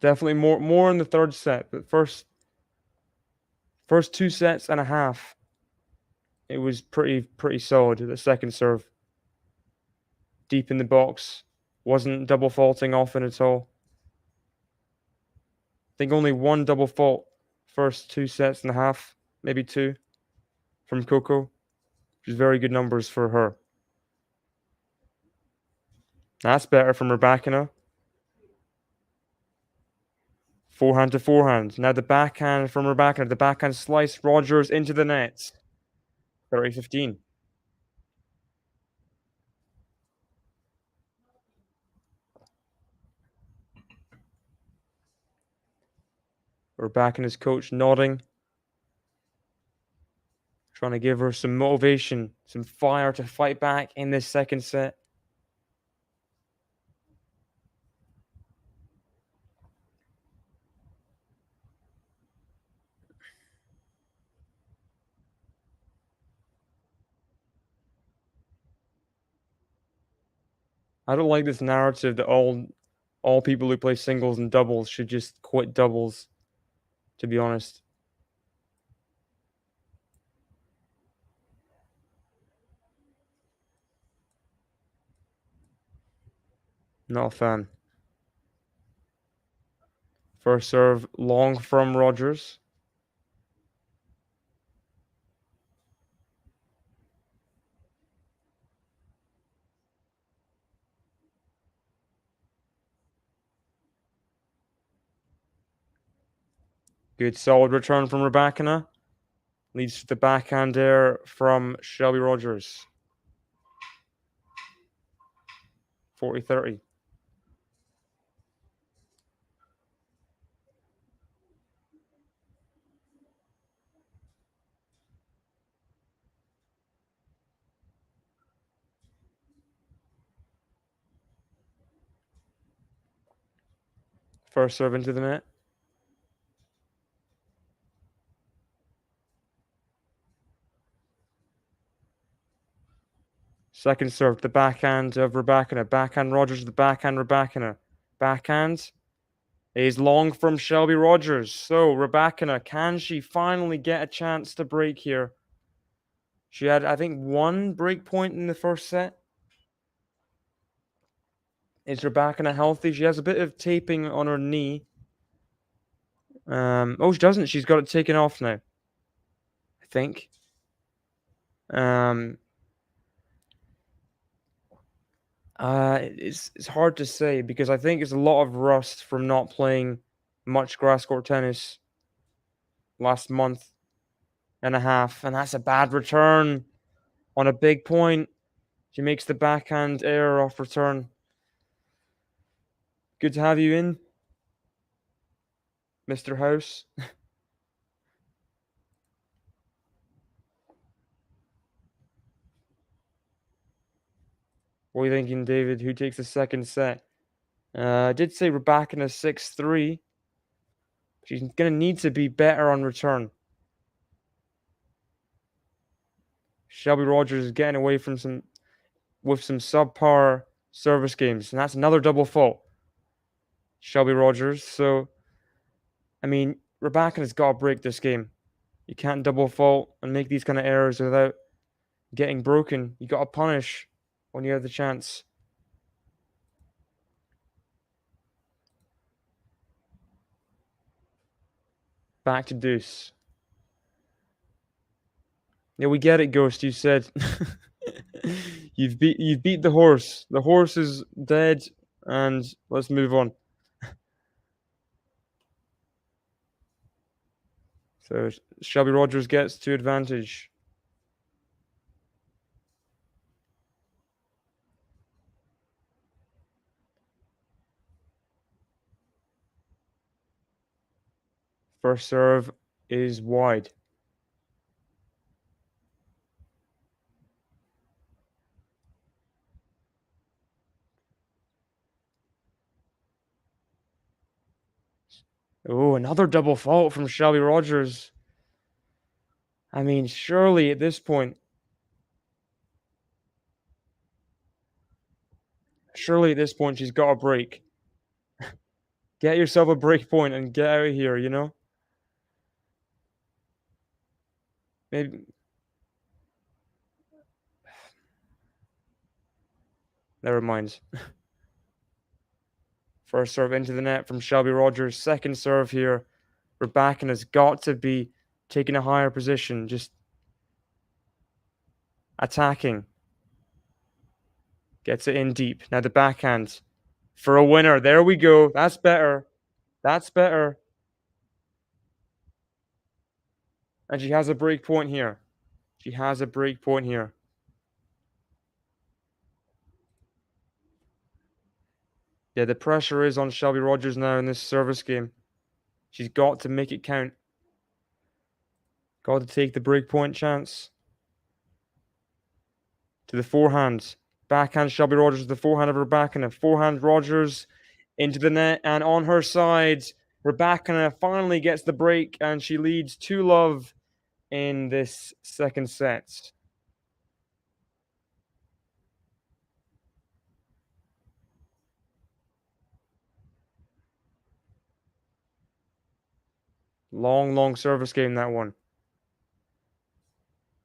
Definitely more in the third set, but first 2 sets and a half, it was pretty solid. The second serve, deep in the box, wasn't double faulting often at all. I think only one double fault first 2 sets and a half, maybe 2 from Coco, which is very good numbers for her. That's better from Rybakina. Forehand to forehand. Now the backhand from Rybakina. The backhand slice Rogers into the net. 30-15. Rybakina's coach nodding. Trying to give her some motivation, some fire to fight back in this second set. I don't like this narrative that all people who play singles and doubles should just quit doubles, to be honest. Not a fan. First serve long from Rogers. Good solid return from Rybakina. Leads to the backhand there from Shelby Rogers. 40-30. First serve into the net. Second serve, the backhand of Rybakina. Backhand Rogers, the backhand Rybakina. Backhand is long from Shelby Rogers. So Rybakina, can she finally get a chance to break here? She had, I think, one break point in the first set. Is Rybakina healthy? She has a bit of taping on her knee. Oh, she doesn't. She's got it taken off now, I think. It's hard to say because I think it's a lot of rust from not playing much grass court tennis last month and a half, and that's a bad return on a big point. She makes the backhand error off return. Good to have you in, Mr. House. What are you thinking, David? Who takes the second set? I did say Rybakina 6-3. She's going to need to be better on return. Shelby Rogers is getting away from some subpar service games, and that's another double fault. Shelby Rogers. So, I mean, Rybakina's got to break this game. You can't double fault and make these kind of errors without getting broken. You got to punish when you have the chance. Back to deuce. Yeah, we get it, Ghost. You said you've beat the horse. The horse is dead, and let's move on. So Shelby Rogers gets to advantage. First serve is wide. Oh, another double fault from Shelby Rogers. I mean, surely at this point, she's got a break. Get yourself a break point and get out of here, you know? Maybe. Never mind. First serve into the net from Shelby Rogers. Second serve here. Rybakina has got to be taking a higher position, just attacking. Gets it in deep. Now the backhand for a winner. There we go. That's better. That's better. And she has a break point here. She has a break point here. Yeah, the pressure is on Shelby Rogers now in this service game. She's got to make it count. Got to take the break point chance. To the forehand. Backhand Shelby Rogers to the forehand of Rybakina. Forehand Rogers into the net and on her side. Rybakina finally gets the break and she leads 2-love in this second set. Long service game, that one.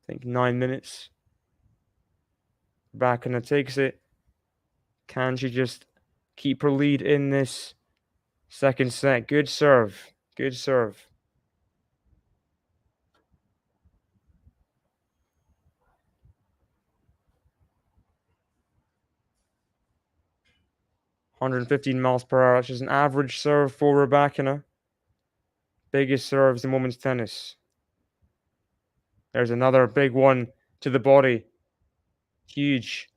I think 9 minutes. Rybakina takes it. Can she just keep her lead in this second set? Good serve. Good serve. (115 miles per hour), which is an average serve for Rybakina. Biggest serves in women's tennis. There's another big one to the body. Huge.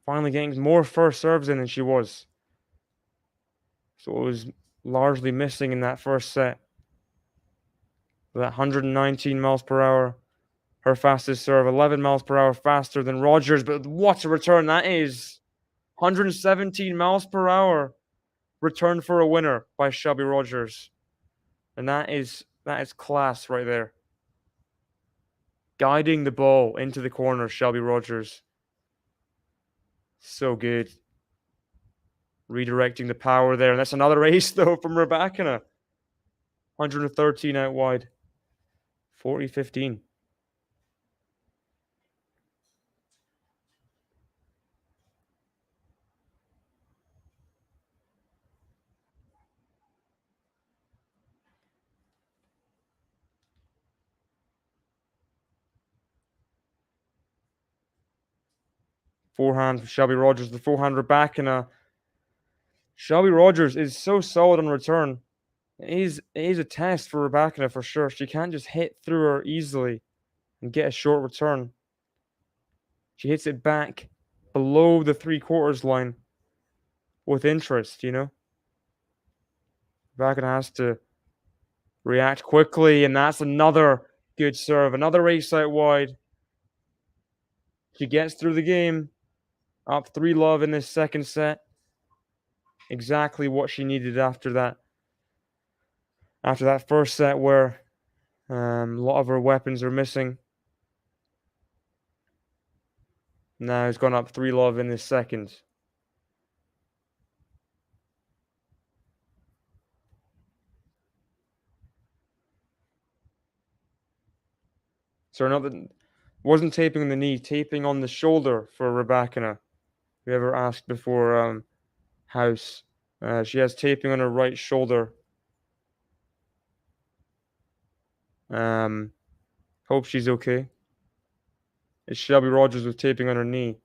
Finally getting more first serves in than she was. So it was largely missing in that first set. That 119 miles per hour. Her fastest serve, 11 miles per hour faster than Rogers. But what a return that is. 117 miles per hour. Return for a winner by Shelby Rogers. And that is class right there. Guiding the ball into the corner, Shelby Rogers. So good. Redirecting the power there. And that's another ace, though, from Rybakina. 113 out wide. 40-15. Forehand, Shelby Rogers. The forehand, Rybakina. Shelby Rogers is so solid on return. It is a test for Rybakina for sure. She can't just hit through her easily and get a short return. She hits it back below the 3/4 line with interest, you know? Rybakina has to react quickly, and that's another good serve. Another ace out wide. She gets through the game. Up 3-love in this second set. Exactly what she needed after that. After that first set where a lot of her weapons are missing. Now it's gone up 3-love in this second. So wasn't taping on the knee, taping on the shoulder for Rybakina. Whoever asked before House. She has taping on her right shoulder. Hope she's okay. It's Shelby Rogers with taping on her knee.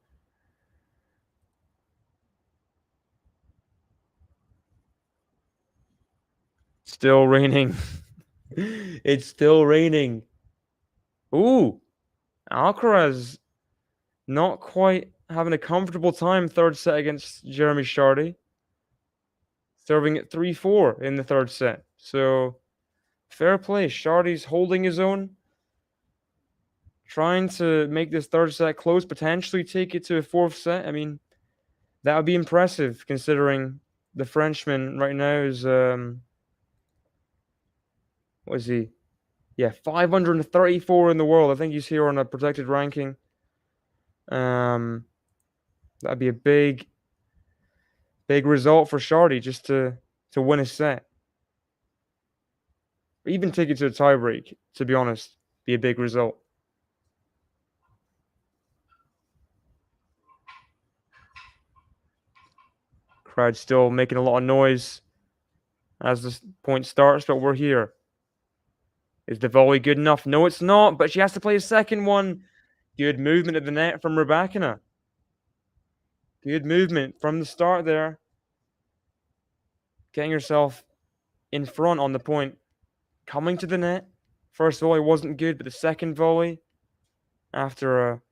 Still raining. It's still raining. Ooh, Alcaraz not quite having a comfortable time third set against Jeremy Chardy. Serving at 3-4 in the third set. So fair play. Chardy's holding his own. Trying to make this third set close, potentially take it to a fourth set. I mean, that would be impressive considering the Frenchman right now is what is he? Yeah, 534 in the world. I think he's here on a protected ranking. That'd be a big result for Chardy just to win a set. Even take it to a tiebreak, to be honest, be a big result. Crowd still making a lot of noise as this point starts, but we're here. Is the volley good enough? No, it's not, but she has to play a second one. Good movement at the net from Rybakina. Good movement from the start there. Getting herself in front on the point. Coming to the net. First volley wasn't good, but the second volley, after a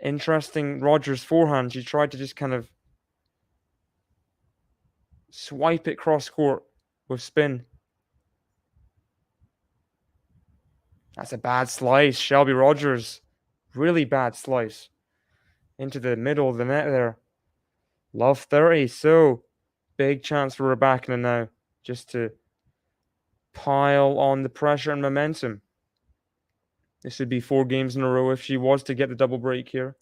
interesting Rogers forehand, she tried to just kind of swipe it cross court with spin. That's a bad slice. Shelby Rogers. Really bad slice. Into the middle of the net there. Love 30. So, big chance for Rybakina now. Just to pile on the pressure and momentum. This would be 4 games in a row if she was to get the double break here.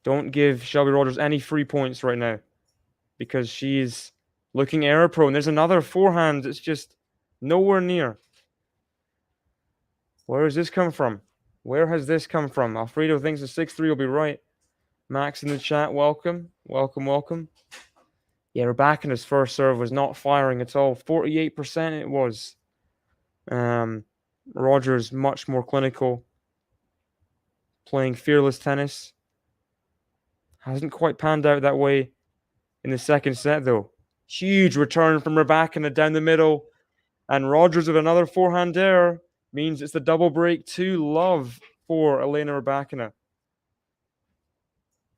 Don't give Shelby Rogers any free points right now, because she's looking error prone. There's another forehand. It's just nowhere near. Where has this come from? Where has this come from? Alfredo thinks the 6-3 will be right. Max in the chat, welcome. Welcome, welcome. Yeah, Rybakina's first serve was not firing at all. 48% it was. Rogers much more clinical, playing fearless tennis. Hasn't quite panned out that way in the second set, though. Huge return from Rybakina down the middle. And Rogers with another forehand error means it's the double break to love for Elena Rybakina.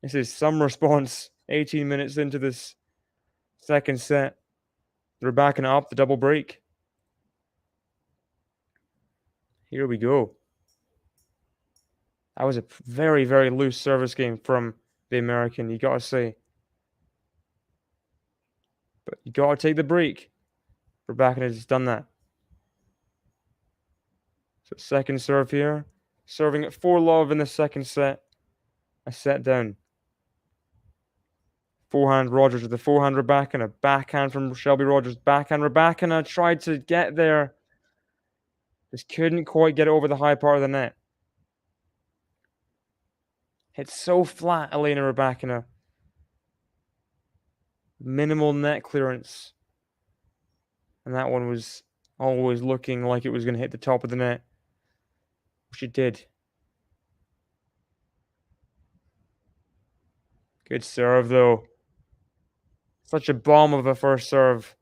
This is some response 18 minutes into this second set. Rybakina up the double break. Here we go. That was a very, very loose service game from the American, you gotta say. But you gotta take the break. Rybakina has done that. So second serve here. Serving at 4-love in the second set. A set down. Forehand Rogers with the forehand Rybakina. Backhand from Shelby Rogers. Backhand Rybakina tried to get there. Just couldn't quite get it over the high part of the net. Hit so flat, Elena Rybakina. Minimal net clearance. And that one was always looking like it was going to hit the top of the net. Which it did. Good serve, though. Such a bomb of a first serve.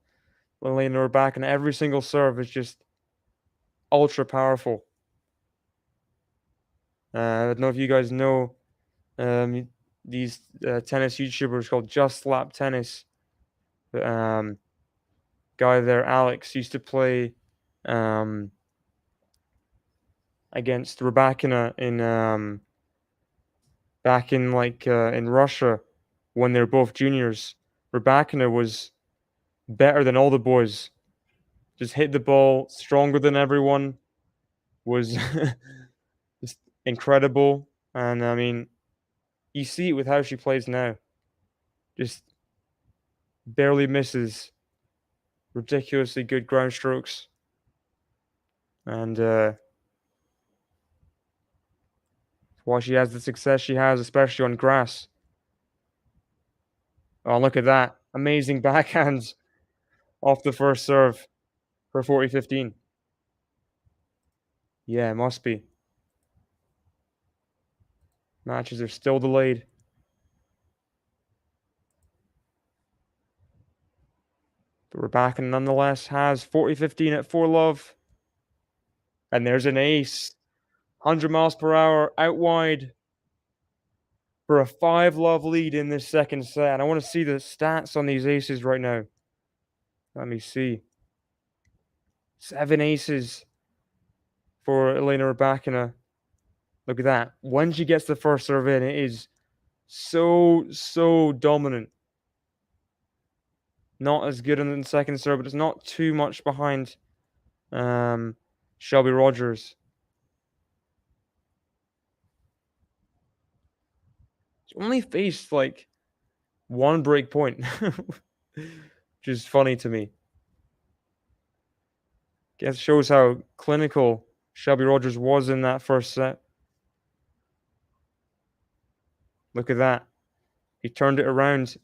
Elena Rybakina. Every single serve is just ultra powerful. I don't know if you guys know these tennis YouTubers called Just Slap Tennis. Guy there, Alex, used to play against Rybakina in back in in Russia when they were both juniors. Rybakina was better than all the boys. Just hit the ball stronger than everyone. Was just incredible. And I mean, you see it with how she plays now. Just barely misses. Ridiculously good ground strokes. And why she has the success she has, especially on grass. Oh, look at that. Amazing backhands off the first serve for 40-15. Yeah, it must be. Matches are still delayed. But Rybakina nonetheless has 40-15 at 4-love. And there's an ace. 100 miles per hour out wide for a 5-love lead in this second set. I want to see the stats on these aces right now. Let me see. 7 aces for Elena Rybakina. Look at that. When she gets the first serve in, it is so dominant. Not as good in the second serve, but it's not too much behind Shelby Rogers. She's only faced like 1 break point, which is funny to me. Guess shows how clinical Shelby Rogers was in that first set. Look at that. He turned it around.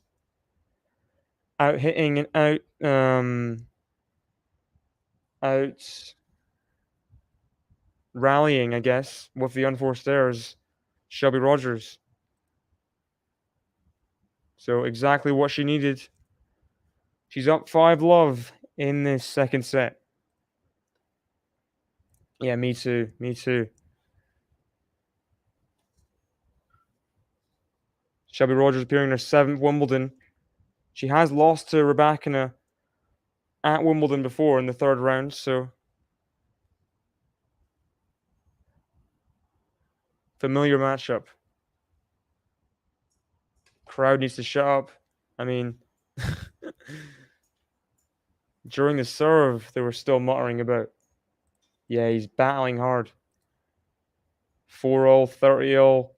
Out hitting and out rallying, I guess, with the unforced errors, Shelby Rogers. So exactly what she needed. She's up 5-love in this second set. Yeah, me too. Me too. Shelby Rogers appearing in her 7th Wimbledon. She has lost to Rybakina at Wimbledon before in the third round, so familiar matchup. Crowd needs to shut up. I mean, during the serve, they were still muttering about, yeah, he's battling hard. 4-0, 30-0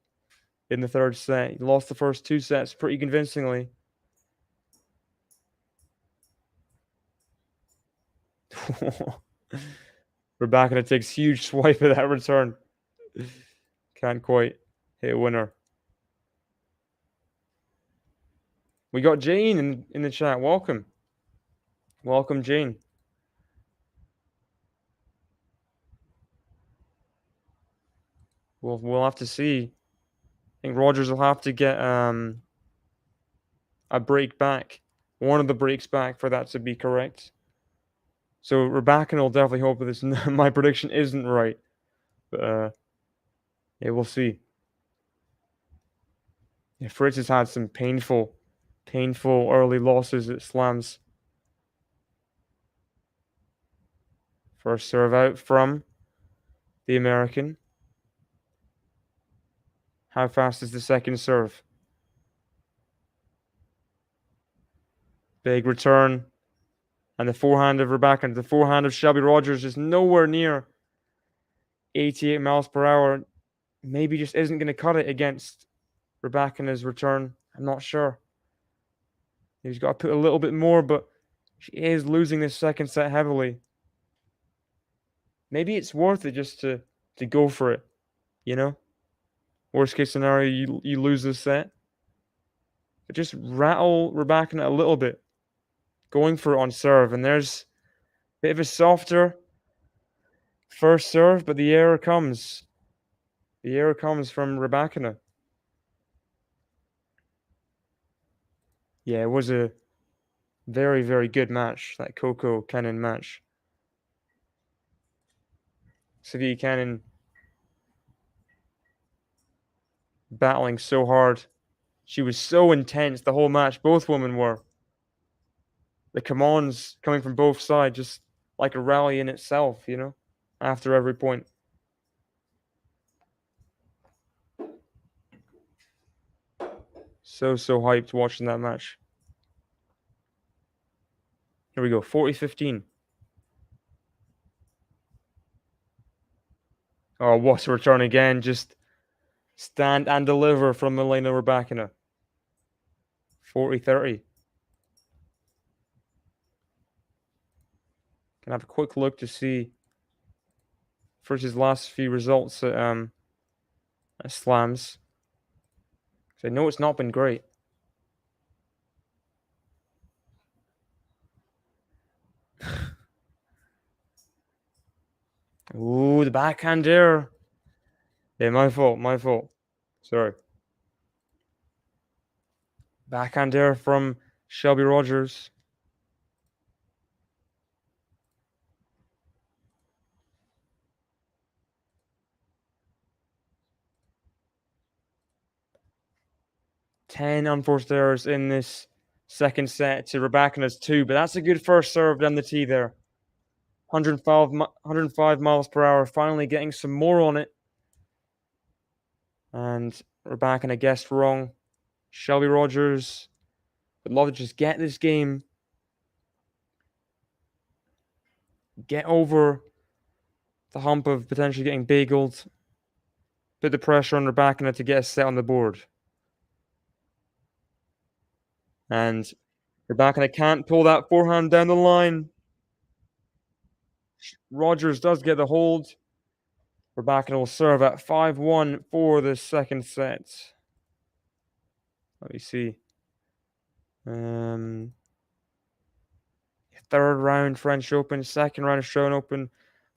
in the third set. He lost the first two sets pretty convincingly. Rybakina takes huge swipe at that return. Can't quite hit a winner. We got Jane in the chat. Welcome. Welcome, Jane. We'll have to see. I think Rogers will have to get a break back. One of the breaks back for that to be correct. So Rybakina will definitely hope that this my prediction isn't right. But yeah, we'll see. Yeah, Fritz has had some painful early losses at slams. First serve out from the American. How fast is the second serve? Big return. And the forehand of Rybakina, the forehand of Shelby Rogers is nowhere near 88 miles per hour. Maybe just isn't going to cut it against Rybakina's return. I'm not sure. He's got to put a little bit more, but she is losing this second set heavily. Maybe it's worth it just to go for it, you know? Worst case scenario, you lose this set. But just rattle Rybakina a little bit. Going for it on serve. And there's a bit of a softer first serve, but the error comes. The error comes from Rybakina. Yeah, it was a very, very good match, that Coco Cannon match. Sevilla Cannon battling so hard. She was so intense the whole match. Both women were. The commands coming from both sides, just like a rally in itself, you know, after every point. So hyped watching that match. Here we go, 40-15. Oh, what's a return again? Just stand and deliver from Elena Rybakina. 40-30. Can have a quick look to see Fritz's last few results at slams. I know it's not been great. Ooh, the backhand there. Yeah, my fault. Sorry. Backhand there from Shelby Rogers. Ten unforced errors in this second set to Rybakina's 2, but that's a good first serve down the tee there. 105 miles per hour, finally getting some more on it. And Rybakina guessed wrong. Shelby Rogers would love to just get this game. Get over the hump of potentially getting bageled. Put the pressure on Rybakina to get a set on the board. And Rybakina can't pull that forehand down the line. Rogers does get the hold. Rybakina will serve at 5-1 for the second set. Let me see. Third round French Open, second round Australian Open,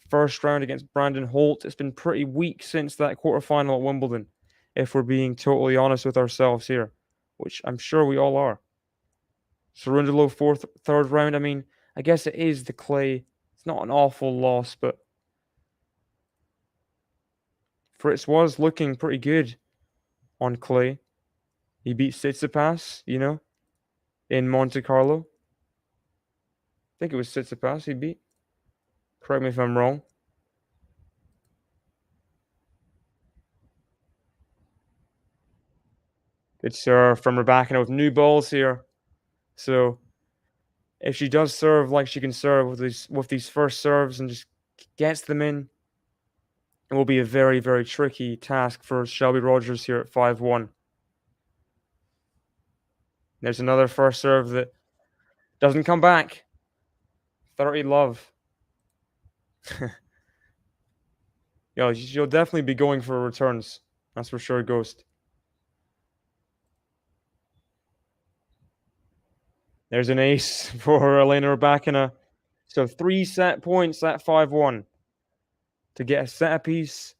first round against Brandon Holt. It's been pretty weak since that quarterfinal at Wimbledon, if we're being totally honest with ourselves here, which I'm sure we all are. Cerundolo third round. I mean, I guess it is the clay. It's not an awful loss, but Fritz was looking pretty good on clay. He beat Tsitsipas, you know, in Monte Carlo. think it was Tsitsipas he beat. Correct me if I'm wrong. Good serve from Rybakina with new balls here. So if she does serve like she can serve with these first serves and just gets them in, it will be a very, very tricky task for Shelby Rogers here at 5-1. There's another first serve that doesn't come back. 30 love. Yo, she'll definitely be going for returns. That's for sure, Ghost. There's an ace for Elena Rybakina. So 3 set points at 5-1 to get a set apiece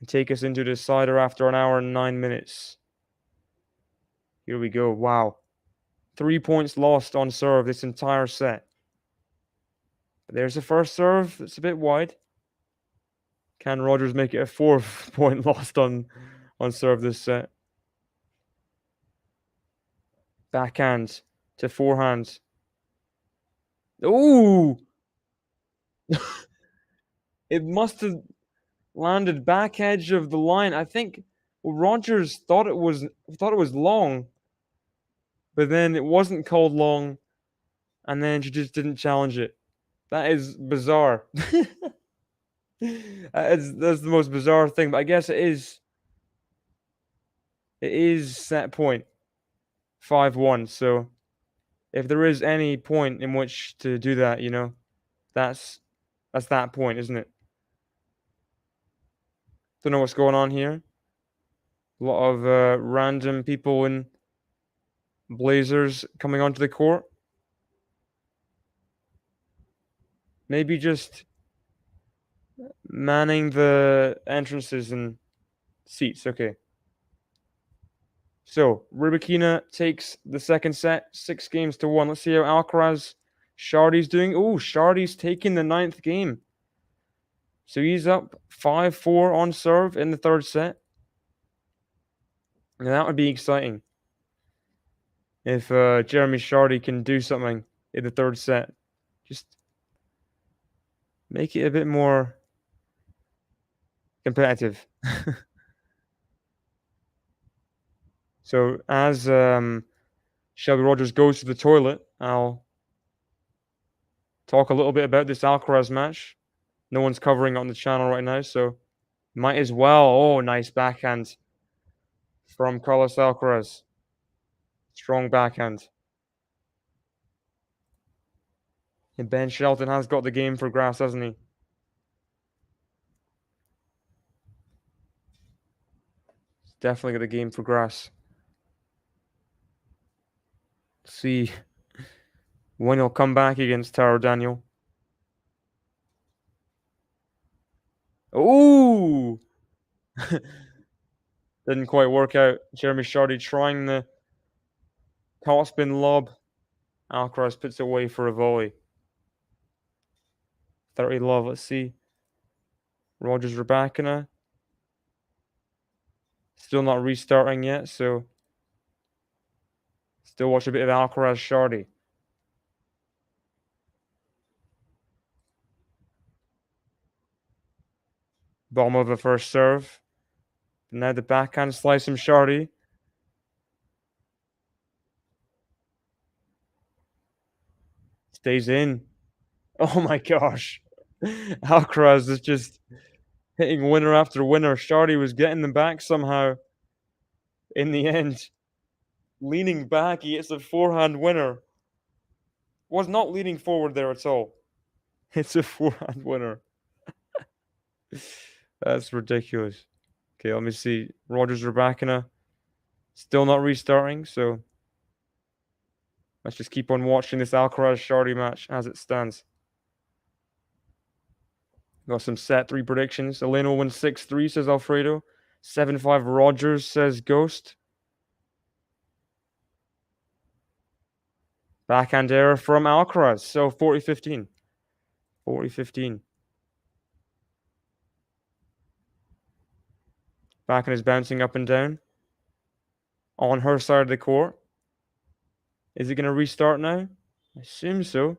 and take us into the decider after an hour and 9 minutes. Here we go. Wow. 3 points lost on serve this entire set. There's the first serve. It's a bit wide. Can Rogers make it a 4th point lost on serve this set? Backhand to forehand. Ooh! It must have landed back edge of the line. I think Rogers thought it was long, but then it wasn't called long, and then she just didn't challenge it. That is bizarre. That's the most bizarre thing, but I guess it is. It is set point 5-1. So if there is any point in which to do that, that's that point, isn't it? Don't know what's going on here. A lot of random people in blazers coming onto the court. Maybe just manning the entrances and seats. Okay. So Rybakina takes the second set, 6-1. Let's see how Alcaraz Shardy's doing. Oh, Shardy's taking the 9th game. So he's up 5-4 on serve in the third set. And that would be exciting if Jeremy Shardy can do something in the third set. Just make it a bit more competitive. So as Shelby Rogers goes to the toilet, I'll talk a little bit about this Alcaraz match. No one's covering it on the channel right now, so might as well. Oh, nice backhand from Carlos Alcaraz. Strong backhand. And Ben Shelton has got the game for grass, hasn't he? He's definitely got the game for grass. Let's see when he'll come back against Taro Daniel. Ooh! Didn't quite work out. Jeremy Shardy trying the topspin lob. Alcaraz puts it away for a volley. 30 love. Let's see. Rogers Rybakina. Still not restarting yet, so still watch a bit of Alcaraz Shardy. Bottom of the first serve. Now the backhand slice from Shardy. Stays in. Oh my gosh. Alcaraz is just hitting winner after winner. Shardy was getting them back somehow. In the end, leaning back, he hits a forehand winner. Was not leaning forward there at all. It's a forehand winner. That's ridiculous. Okay, let me see. Rogers Rybakina still not restarting, so let's just keep on watching this Alcaraz Shardy match as it stands. Got some set 3 predictions. Elena will win 6-3, says Alfredo. 7-5 Rogers, says Ghost. Backhand error from Alcaraz. So 40-15. 40-15. Backhand is bouncing up and down on her side of the court. Is it going to restart now? I assume so.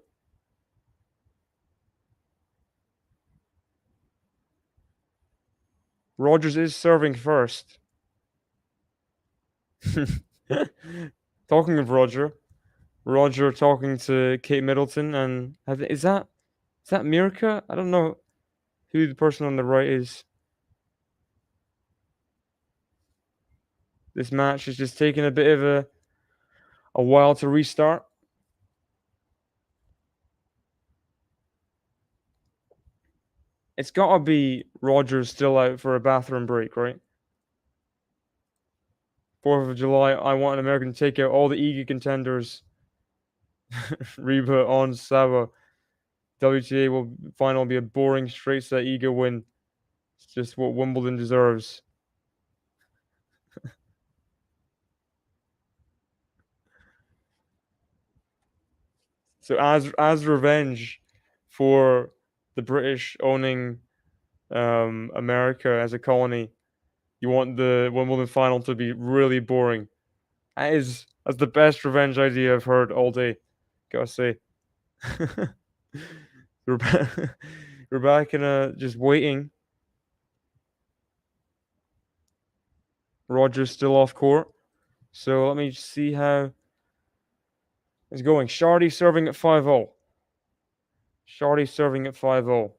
Rogers is serving first. Talking of Roger talking to Kate Middleton, and is that Mirka? I don't know who the person on the right is. This match is just taking a bit of a while to restart. It's got to be Rogers still out for a bathroom break, right? 4th of July, I want an American to take out all the Iga contenders. Reba on Sawa. WTA final will be a boring straight set Iga win. It's just what Wimbledon deserves. So as revenge for the British owning America as a colony, you want the Wimbledon final to be really boring. That's the best revenge idea I've heard all day. Gotta say. Rybakina just waiting. Rogers still off court. So let me see how it's going. Shardy serving at 5-0. Shardy serving at 5-0.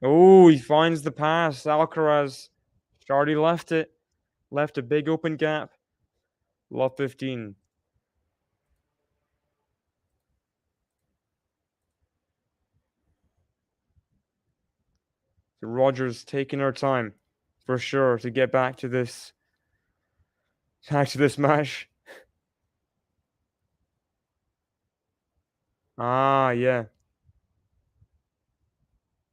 Oh, he finds the pass. Alcaraz. Shardy left it. Left a big open gap. Love 15. So Rogers taking her time for sure to get back to this match. Ah, yeah.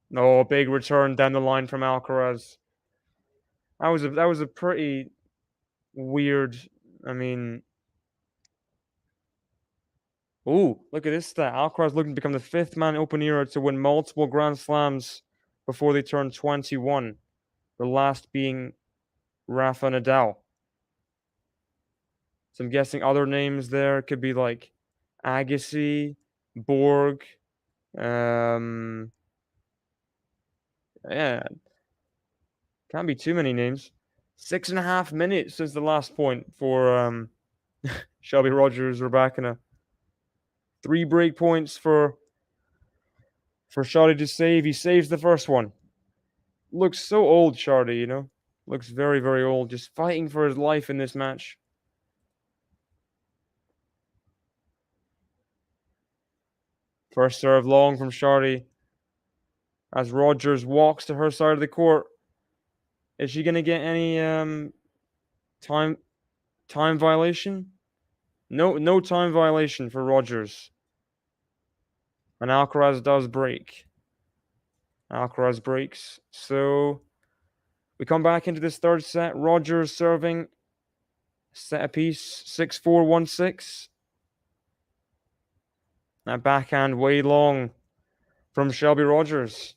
No, big return down the line from Alcaraz. That was a pretty weird. I mean, oh, look at this stat. Alcaraz looking to become the 5th man Open era to win multiple Grand Slams before they turn 21. The last being Rafa Nadal. So I'm guessing other names there could be like Agassi, Borg. Yeah, can't be too many names. 6.5 minutes since the last point for Shelby Rogers, Rybakina. 3 break points for Shelby to save. He saves the first one. Looks so old, Shardy, you know? Looks very, very old. Just fighting for his life in this match. First serve long from Shardy. As Rogers walks to her side of the court. Is she gonna get any time violation? No time violation for Rogers. And Alcaraz does break. Alcaraz breaks. So we come back into this third set. Rogers serving. Set a piece. 6-4, 1-6. That backhand way long from Shelby Rogers.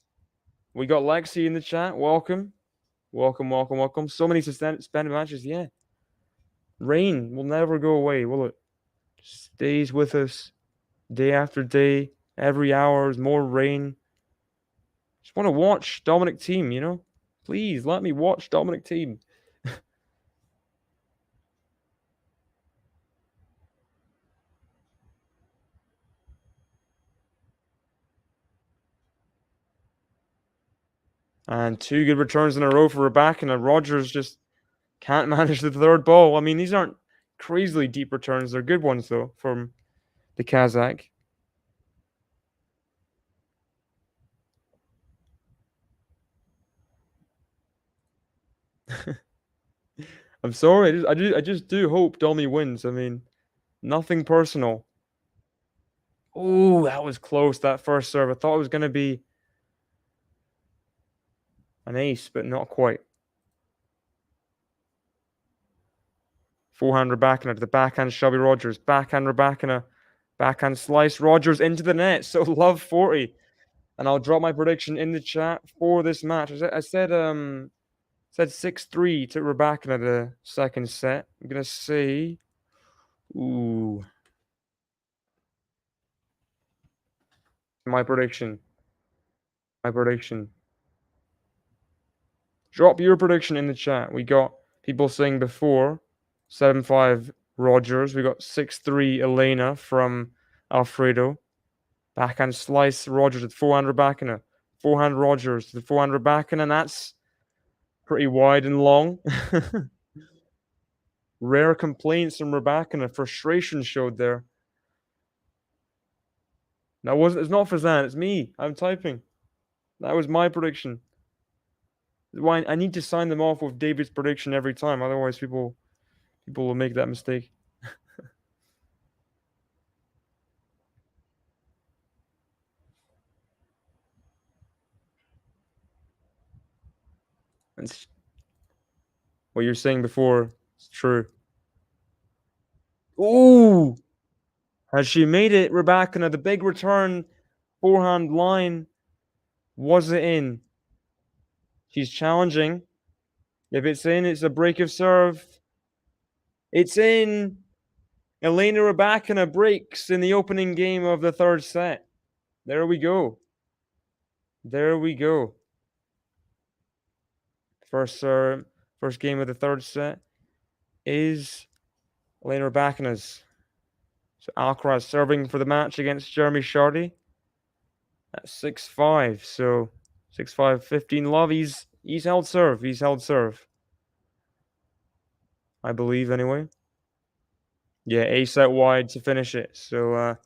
We got Lexi in the chat. Welcome. Welcome. So many suspended matches. Yeah. Rain will never go away, will it? Stays with us day after day. Every hour is more rain. Just want to watch Dominic Thiem, you know? Please let me watch Dominic Thiem. And 2 good returns in a row for Rybakina. And Rogers just can't manage the third ball. I mean, these aren't crazily deep returns. They're good ones, though, from the Kazakh. I'm sorry. I just do hope Domi wins. I mean, nothing personal. Oh, that was close, that first serve. I thought it was going to be an ace, but not quite. Forehand Rybakina to the backhand Shelby Rogers. Backhand Rybakina. Backhand slice. Rogers into the net. So love 40. And I'll drop my prediction in the chat for this match. I said Said 6-3 to Rybakina the second set. I'm going to say, ooh, my prediction. My prediction. Drop your prediction in the chat. We got people saying before 7-5 Rogers. We got 6-3 Elena from Alfredo. Backhand slice Rogers with forehand Rybakina. Forehand Rogers to the forehand Rybakina, and that's pretty wide and long. Rare complaints from Rybakina. Frustration showed there. That wasn't. It's not Fazan. It's me. I'm typing. That was my prediction. Why I need to sign them off with David's prediction every time. Otherwise, people will make that mistake. It's what you're saying before. It's true. Ooh, has she made it, Rybakina? The big return, forehand line. Was it in? She's challenging. If it's in, it's a break of serve. It's in. Elena Rybakina breaks in the opening game of the third set. There we go. There we go. First game of the third set is Elena Rybakina's. So Alcaraz serving for the match against Jeremy Chardy. That's 6-5. So 6-5, 15 love. He's held serve. He's held serve. I believe anyway. Yeah, ace out wide to finish it. So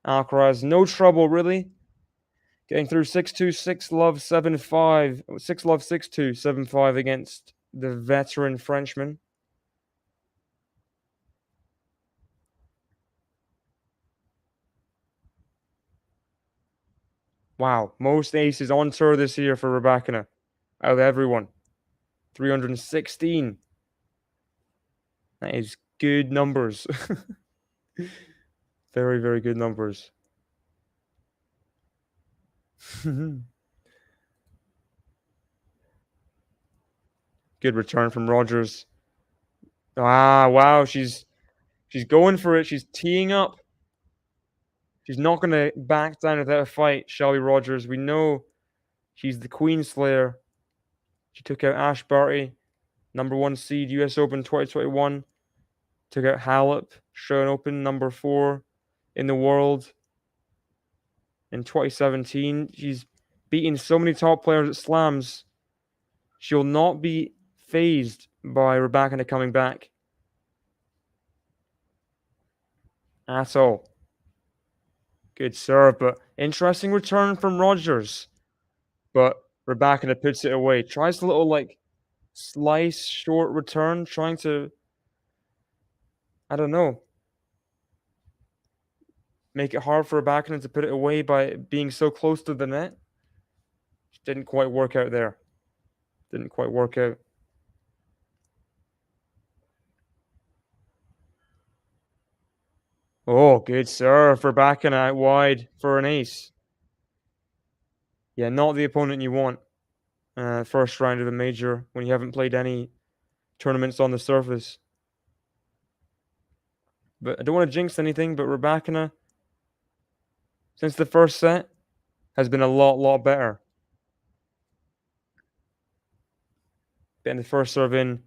Alcaraz, no trouble really. Getting through 6-2, 6 love, 7-5. 6 love, 6-2, 7-5 against the veteran Frenchman. Wow, most aces on tour this year for Rybakina. Out of everyone. 316. That is good numbers. Very, very good numbers. Good return from Rogers. Ah, wow, she's going for it. She's teeing up. She's not going to back down without a fight, Shelby Rogers. We know she's the Queen Slayer. She took out Ash Barty, number 1 seed, US Open 2021. Took out Halep, Australian Open, number 4 in the world in 2017. She's beaten so many top players at slams. She'll not be phased by Rybakina coming back at all. Good serve, but interesting return from Rogers. But Rybakina puts it away. Tries a little like slice short return, trying to, I don't know, make it hard for Rybakina to put it away by being so close to the net. Didn't quite work out there. Didn't quite work out. Oh, good serve for Rybakina out wide for an ace. Yeah, not the opponent you want. First round of a major when you haven't played any tournaments on the surface. But I don't want to jinx anything, but Rybakina, since the first set, has been a lot better. Getting the first serve in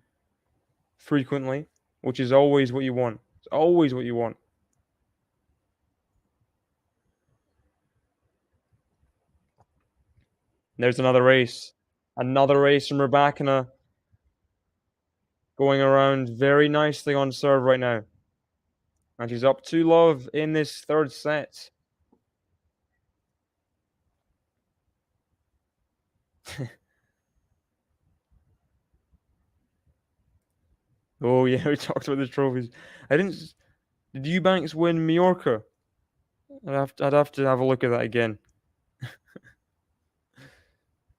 frequently, which is always what you want. It's always what you want. There's another ace. Another ace from Rybakina. Going around very nicely on serve right now. And she's up 2 love in this third set. Oh yeah, we talked about the trophies. Did Eubanks win Majorca? I'd have to have a look at that again.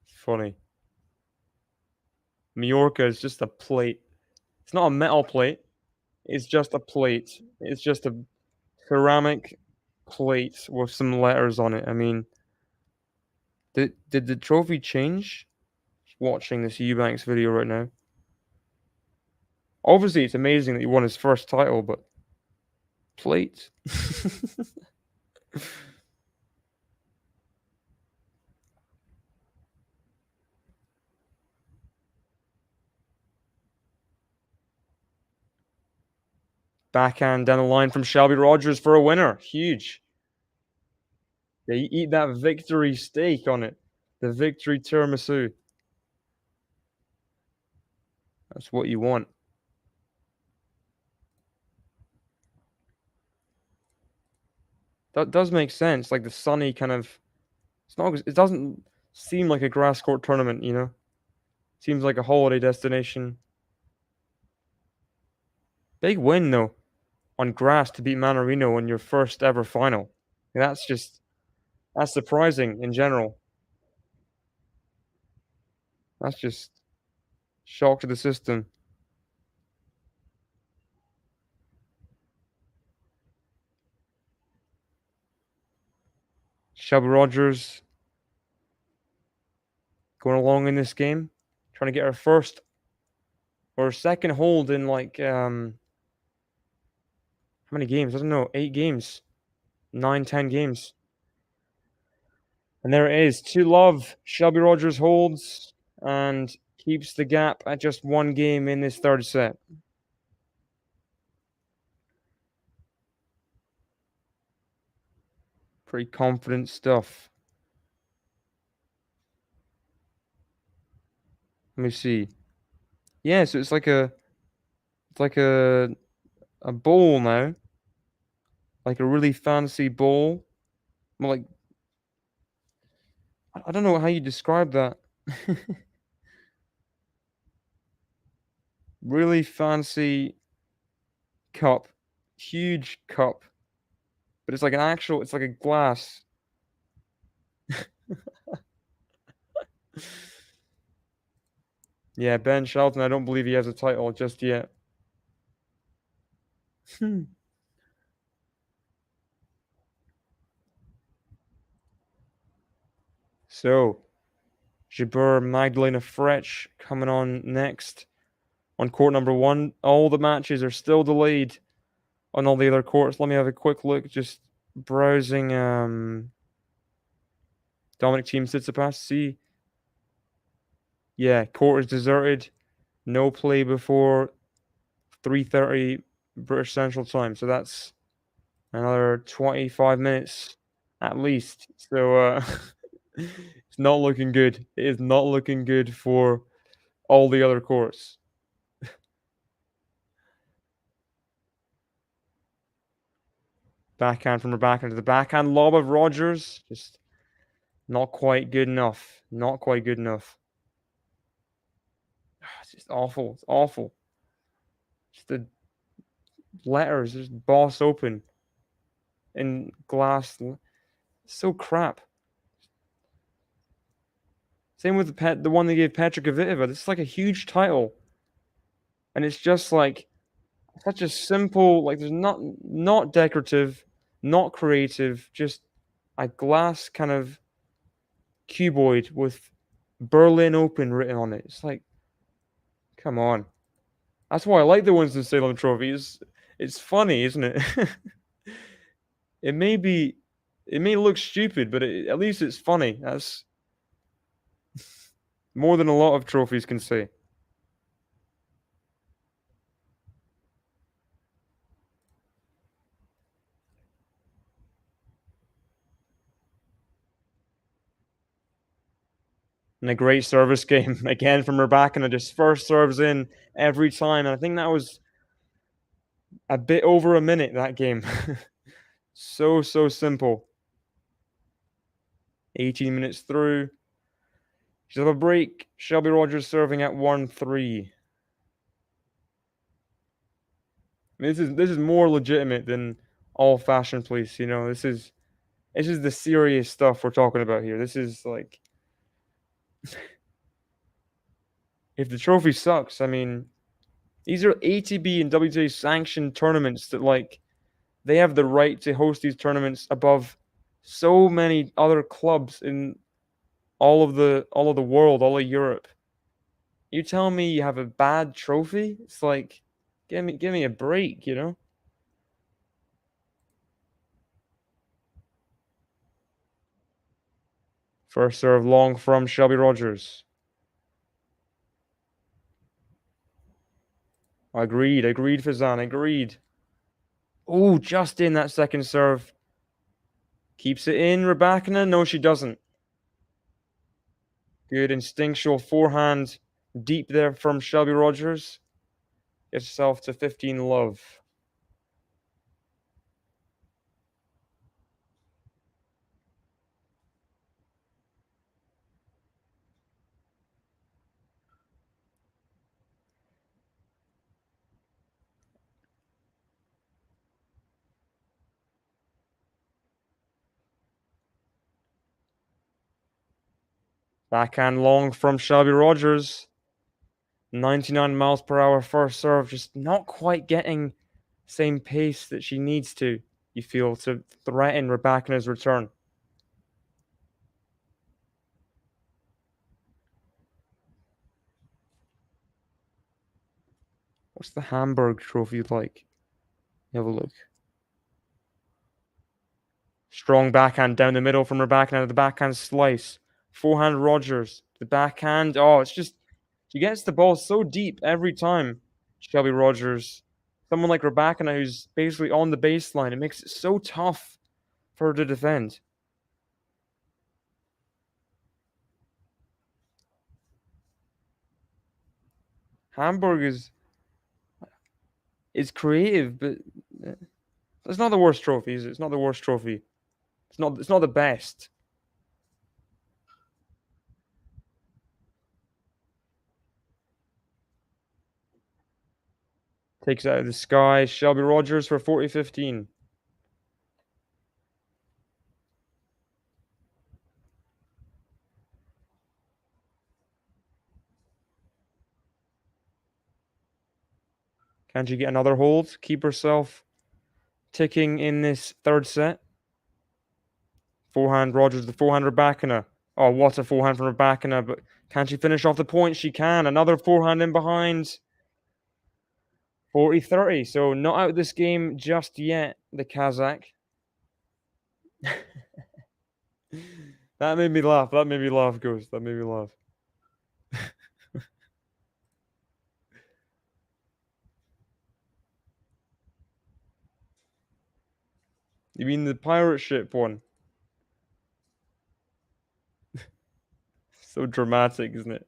Funny. Majorca is just a plate. It's not a metal plate. It's just a plate. It's just a ceramic plate with some letters on it. I mean, did the trophy change? watching this Eubanks video right now. Obviously, it's amazing that he won his first title, but plate. Backhand down the line from Shelby Rogers for a winner. Huge. They eat that victory steak on it. The victory tiramisu. That's what you want. That does make sense. Like the sunny kind of. It's not. It doesn't seem like a grass court tournament. You know. Seems like a holiday destination. Big win though, on grass to beat Manarino in your first ever final. That's surprising in general. That's just shock to the system. Shelby Rogers going along in this game, trying to get her first or second hold in like how many games? I don't know, 8 games, 9, 10 games. And there it is, 2-love. Shelby Rogers holds and keeps the gap at just 1 game in this third set. Pretty confident stuff. Let me see. Yeah, so it's like a bowl now. Like a really fancy bowl. Well, like I don't know how you describe that. Really fancy cup. Huge cup. But it's like it's like a glass. Yeah, Ben Shelton, I don't believe he has a title just yet. So, Jabeur Magdalena Frech coming on next on court number 1. All the matches are still delayed on all the other courts. Let me have a quick look, just browsing Dominic Thiem Tsitsipas. See, yeah, court is deserted. No play before 3:30 British Central Time. So that's another 25 minutes at least. So it's not looking good. It is not looking good for all the other courts. Backhand from Rybakina to the backhand lob of Rogers. Just not quite good enough. Not quite good enough. It's just awful. It's awful. Just the letters just boss open in glass. So crap. Same with the one they gave Petra Kvitova. This is like a huge title. And it's just like such a simple, like there's not decorative, not creative, just a glass kind of cuboid with Berlin Open written on it. It's like, come on. That's why I like the Winston-Salem Trophy. It's funny, isn't it? It may look stupid, but at least it's funny. That's more than a lot of trophies can say. And a great service game again from Rybakina. Just first serves in every time. And I think that was a bit over a minute, that game. So simple. 18 minutes through. She'll have a break. Shelby Rogers serving at 1-3. I mean, this is more legitimate than all fashion police. You know, this is the serious stuff we're talking about here. This is like, if the trophy sucks, I mean, these are ATB and WTA sanctioned tournaments that like they have the right to host these tournaments above so many other clubs in all of the world, all of Europe. You tell me you have a bad trophy? It's like, give me a break, you know? First serve long from Shelby Rogers. Agreed, Fazan, agreed. Oh, just in that second serve. Keeps it in, Rybakina. No, she doesn't. Good instinctual forehand deep there from Shelby Rogers. Gets herself to 15 love. Backhand long from Shelby Rogers. 99 miles per hour first serve. Just not quite getting same pace that she needs to, you feel, to threaten Rybakina's return. What's the Hamburg trophy like? Have a look. Strong backhand down the middle from Rybakina. The backhand slice. Forehand Rogers. The backhand. Oh, it's just, she gets the ball so deep every time. Shelby Rogers. Someone like Rybakina who's basically on the baseline. It makes it so tough for her to defend. Hamburg is creative, but it's not the worst trophy, is it? It's not the worst trophy. It's not the best. Takes it out of the sky. Shelby Rogers for 40-15. Can she get another hold? Keep herself ticking in this third set. Forehand Rogers, the forehand Rybakina. Oh, what a forehand from Rybakina, but can she finish off the point? She can. Another forehand in behind. 40-30. So not out of this game just yet, the Kazakh. That made me laugh. Ghost. That made me laugh. You mean the pirate ship one? So dramatic, isn't it?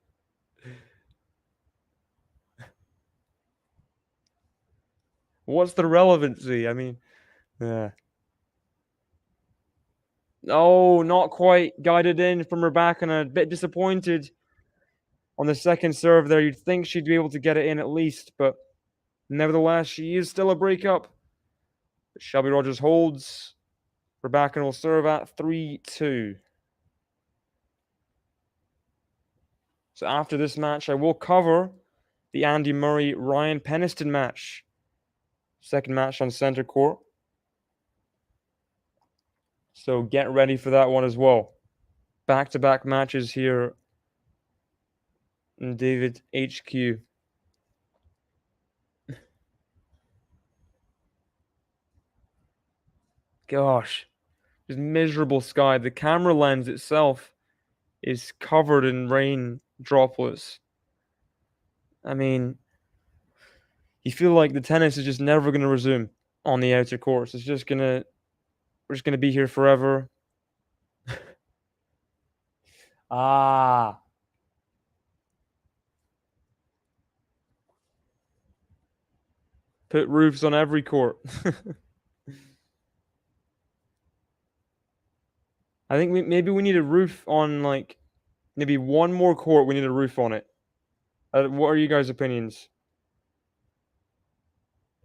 What's the relevancy? I mean, yeah. Oh, not quite guided in from Rybakina. A bit disappointed on the second serve there. You'd think she'd be able to get it in at least, but nevertheless, she is still a breakup. Shelby Rogers holds. Rybakina will serve at 3-2. So after this match, I will cover the Andy Murray-Ryan Peniston match. Second match on center court. So get ready for that one as well. Back-to-back matches here in David HQ. Gosh, just miserable sky. The camera lens itself is covered in rain droplets. I mean, you feel like the tennis is just never going to resume on the outer courts. We're just going to be here forever. Ah. Put roofs on every court. I think maybe we need a roof on, like, maybe one more court. We need a roof on it. What are you guys' opinions?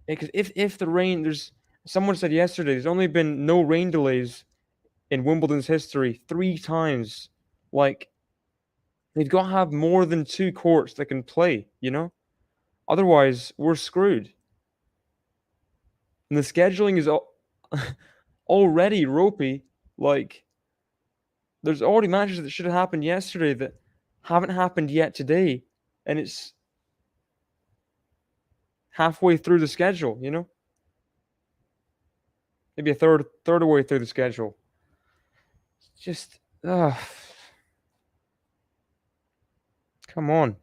Because if the rain, someone said yesterday, there's only been no rain delays in Wimbledon's history 3 times. Like, they've got to have more than 2 courts that can play, you know? Otherwise, we're screwed. And the scheduling is already ropey. Like, there's already matches that should have happened yesterday that haven't happened yet today. and it's halfway through the schedule, you know? Maybe a third of the way through the schedule. Just, come on.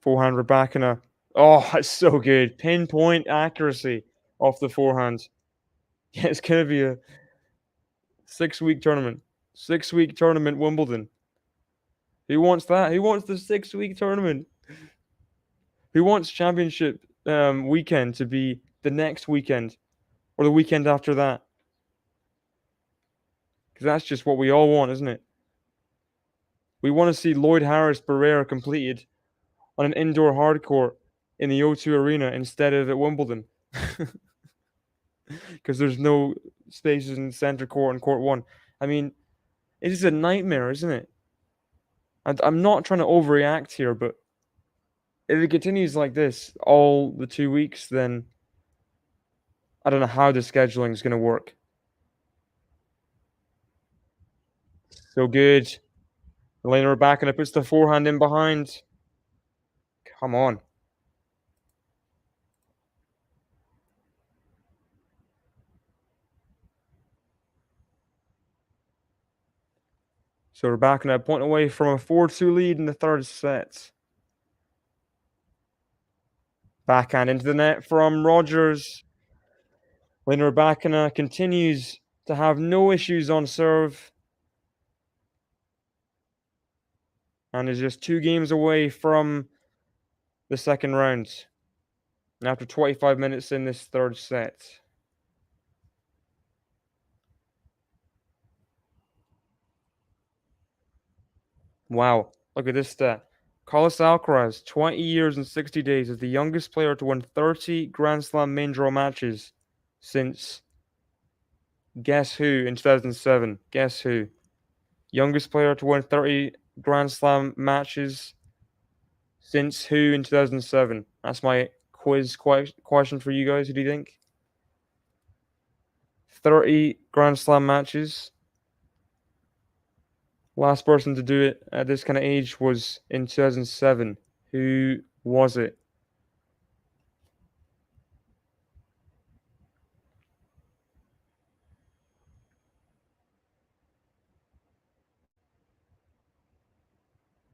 Forehand Rybakina. Oh, that's so good. Pinpoint accuracy off the forehand. Yeah, it's gonna be a 6-week tournament. 6-week tournament Wimbledon. Who wants that? Who wants the 6-week tournament? Who wants championship weekend to be the next weekend or the weekend after that? Because that's just what we all want, isn't it? We want to see Lloyd Harris Barrera completed on an indoor hard court in the O2 Arena instead of at Wimbledon. Because there's no spaces in center court and court one. I mean, it is a nightmare, isn't it? I'm not trying to overreact here, but if it continues like this all the 2 weeks, then I don't know how the scheduling is going to work. So good. Elena Rybakina puts the forehand in behind. Come on. So Rybakina a point away from a 4-2 lead in the third set. Backhand into the net from Rogers. Elena Rybakina continues to have no issues on serve and is just 2 games away from the second round after 25 minutes in this third set. Wow, look at this stat. Carlos Alcaraz, 20 years and 60 days, is the youngest player to win 30 Grand Slam main draw matches since, guess who, in 2007? Guess who? Youngest player to win 30 Grand Slam matches since who in 2007? That's my quiz question for you guys. Who do you think? 30 Grand Slam matches. Last person to do it at this kind of age was in 2007. Who was it?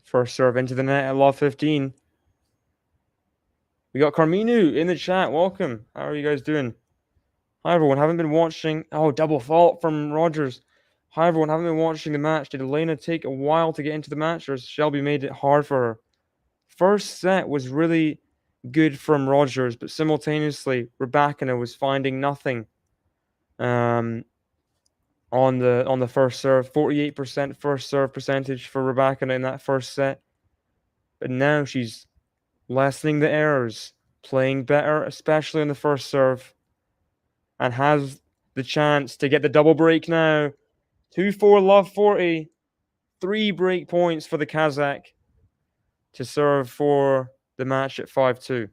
First serve into the net at love 15. We got Carminu in the chat. Welcome. How are you guys doing? Hi, everyone. Haven't been watching. Oh, double fault from Rogers. Hi, everyone. Haven't been watching the match. Did Elena take a while to get into the match, or has Shelby made it hard for her? First set was really good from Rogers, but simultaneously, Rybakina was finding nothing on the first serve. 48% first serve percentage for Rybakina in that first set. But now she's lessening the errors, playing better, especially in the first serve, and has the chance to get the double break now. 2-4 love 40. 3 break points for the Kazakh to serve for the match at 5-2.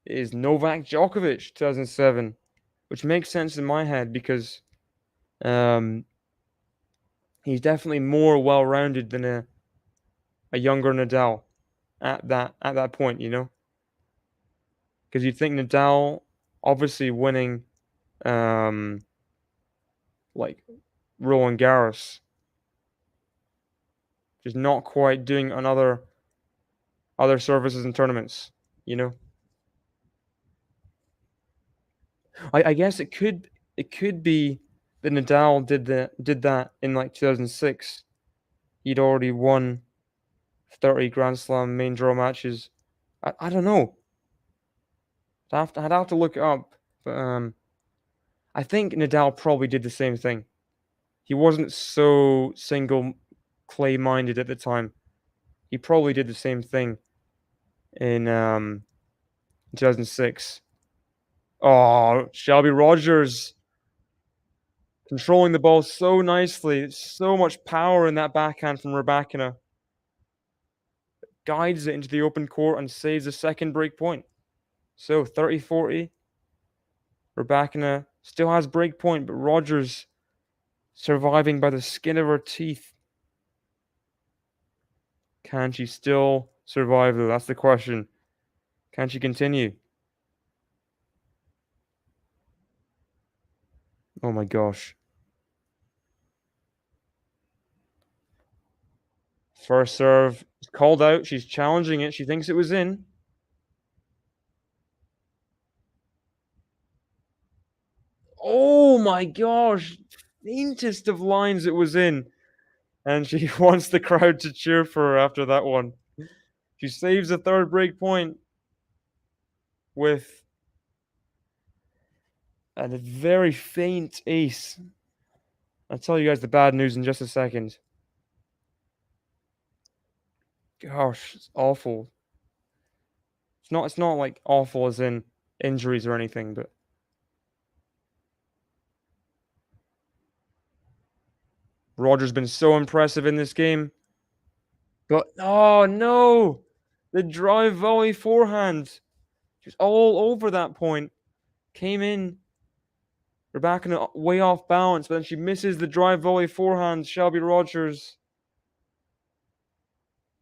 It is Novak Djokovic 2007, which makes sense in my head because he's definitely more well-rounded than a younger Nadal at that point, you know? Because you'd think Nadal obviously winning like Roland Garros, just not quite doing on other services and tournaments, you know. I guess it could be that Nadal did that in like 2006. He'd already won 30 Grand Slam main draw matches. I don't know. I'd have to look it up, but I think Nadal probably did the same thing. He wasn't so single clay minded at the time. He probably did the same thing in 2006. Oh, Shelby Rogers controlling the ball so nicely. So much power in that backhand from Rybakina. guides it into the open court and saves the second break point. So 30-40. Rybakina still has break point, but Rogers surviving by the skin of her teeth. Can she still survive, though? That's the question. Can she continue? Oh my gosh. First serve called out. She's challenging it. She thinks it was in. Oh my gosh. Faintest of lines it was in. And she wants the crowd to cheer for her after that one. She saves the third break point with a very faint ace. I'll tell you guys the bad news in just a second. Gosh, it's awful. It's not like awful as in injuries or anything, but Rogers been so impressive in this game. But oh no! The drive volley forehand. She was all over that point. Came in. Rybakina way off balance, but then she misses the drive volley forehand. Shelby Rogers.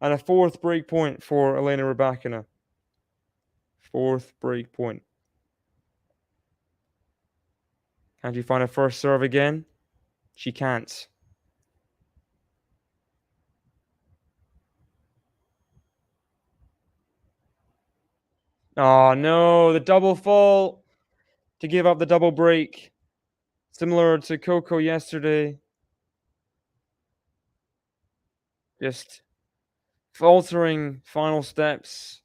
And a fourth break point for Elena Rybakina. Fourth break point. Can she find a first serve again? She can't. Oh no, the double fault to give up the double break. Similar to Coco yesterday. Just faltering final steps.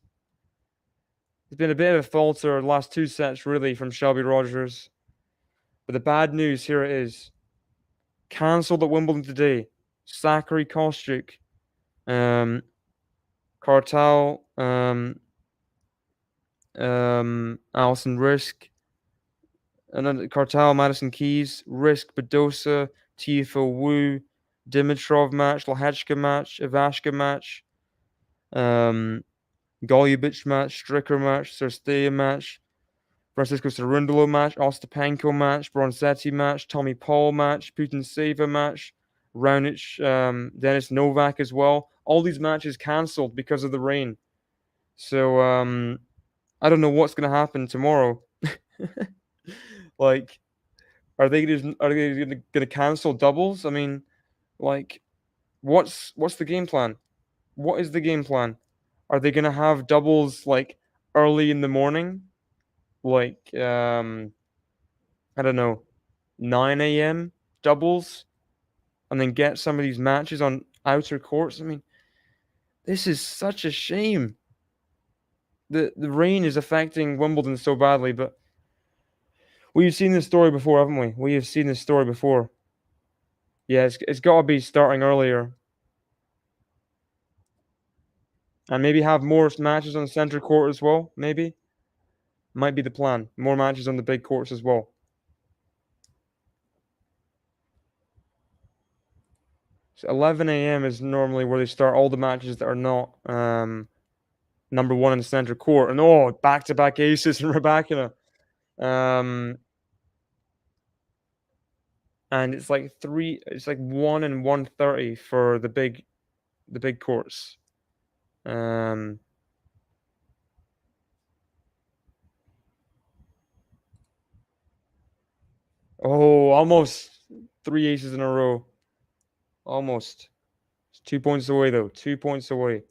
It's been a bit of a falter the last two sets, really, from Shelby Rogers. But the bad news, here it is. Cancelled at Wimbledon today. Zachary Kostyuk, Cartal, Alison Risk, and then Cartal, Madison Keys, Risk, Badosa, Tiafoe Wu, Dimitrov match, Lehechka match, Ivashka match, Golubic match, Stricker match, Cersteia match, Francisco Cerundolo match, Ostapenko match, Bronzetti match, Tommy Paul match, Putin Seva match, Raonic, Denis Novak as well. All these matches cancelled because of the rain. So I don't know what's going to happen tomorrow. Like, are they going to cancel doubles? I mean, like, what's the game plan? What is the game plan? Are they going to have doubles like early in the morning? Like I don't know, 9 a.m. doubles, and then get some of these matches on outer courts. I mean, this is such a shame. The rain is affecting Wimbledon so badly, but we've seen this story before, haven't we? We have seen this story before. Yeah, it's got to be starting earlier. And maybe have more matches on the center court as well, maybe. Might be the plan. More matches on the big courts as well. So 11 a.m. is normally where they start all the matches that are not number one in the center court. And back-to-back aces from Rybakina. And it's like 1 and 1:30 for the big courts. Almost 3 aces in a row. Almost. It's 2 points away though. 2 points away.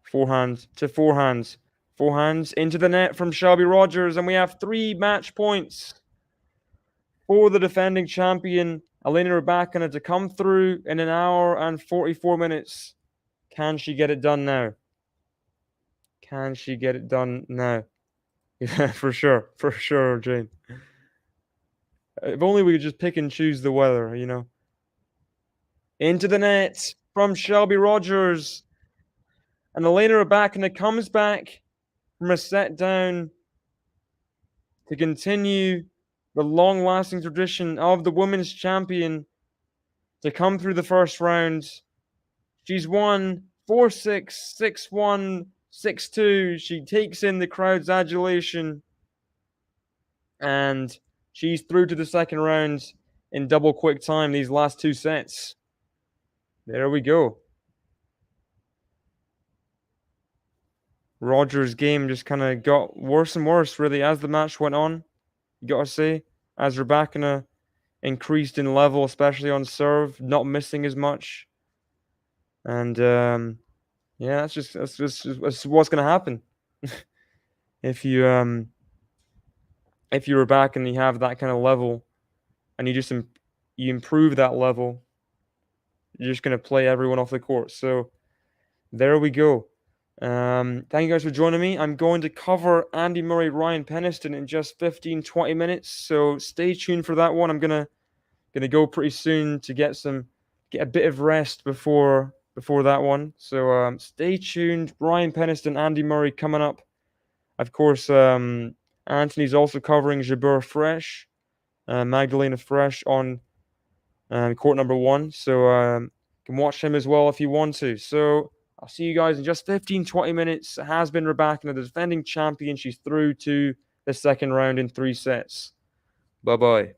Forehand to forehands. Forehands into the net from Shelby Rogers, and we have 3 match points for the defending champion, Elena Rybakina, to come through in an hour and 44 minutes. Can she get it done now? Can she get it done now? Yeah, for sure, Jane. If only we could just pick and choose the weather, you know. Into the net from Shelby Rogers. And Elena Rybakina comes back from a set down to continue the long-lasting tradition of the women's champion to come through the first round. She's won 4-6, 6-1, 6-2. She takes in the crowd's adulation. And she's through to the second round in double quick time these last 2 sets. There we go. Rogers' game just kind of got worse and worse, really, as the match went on. You got to say, as Rybakina increased in level, especially on serve, not missing as much. And yeah, that's just what's going to happen. If you're Rybakina and you have that kind of level, and you improve that level, you're just going to play everyone off the court. So there we go. Thank you guys for joining me. I'm going to cover Andy Murray, Ryan Peniston in just 15-20 minutes. So stay tuned for that one. I'm gonna go pretty soon to get a bit of rest before that one. So stay tuned. Ryan Peniston, Andy Murray coming up. Of course, Anthony's also covering Jabeur Fresh, Magdalena Fresh on court number 1. So you can watch him as well if you want to. So I'll see you guys in just 15-20 minutes. It has been Rybakina, the defending champion. She's through to the second round in 3 sets. Bye-bye.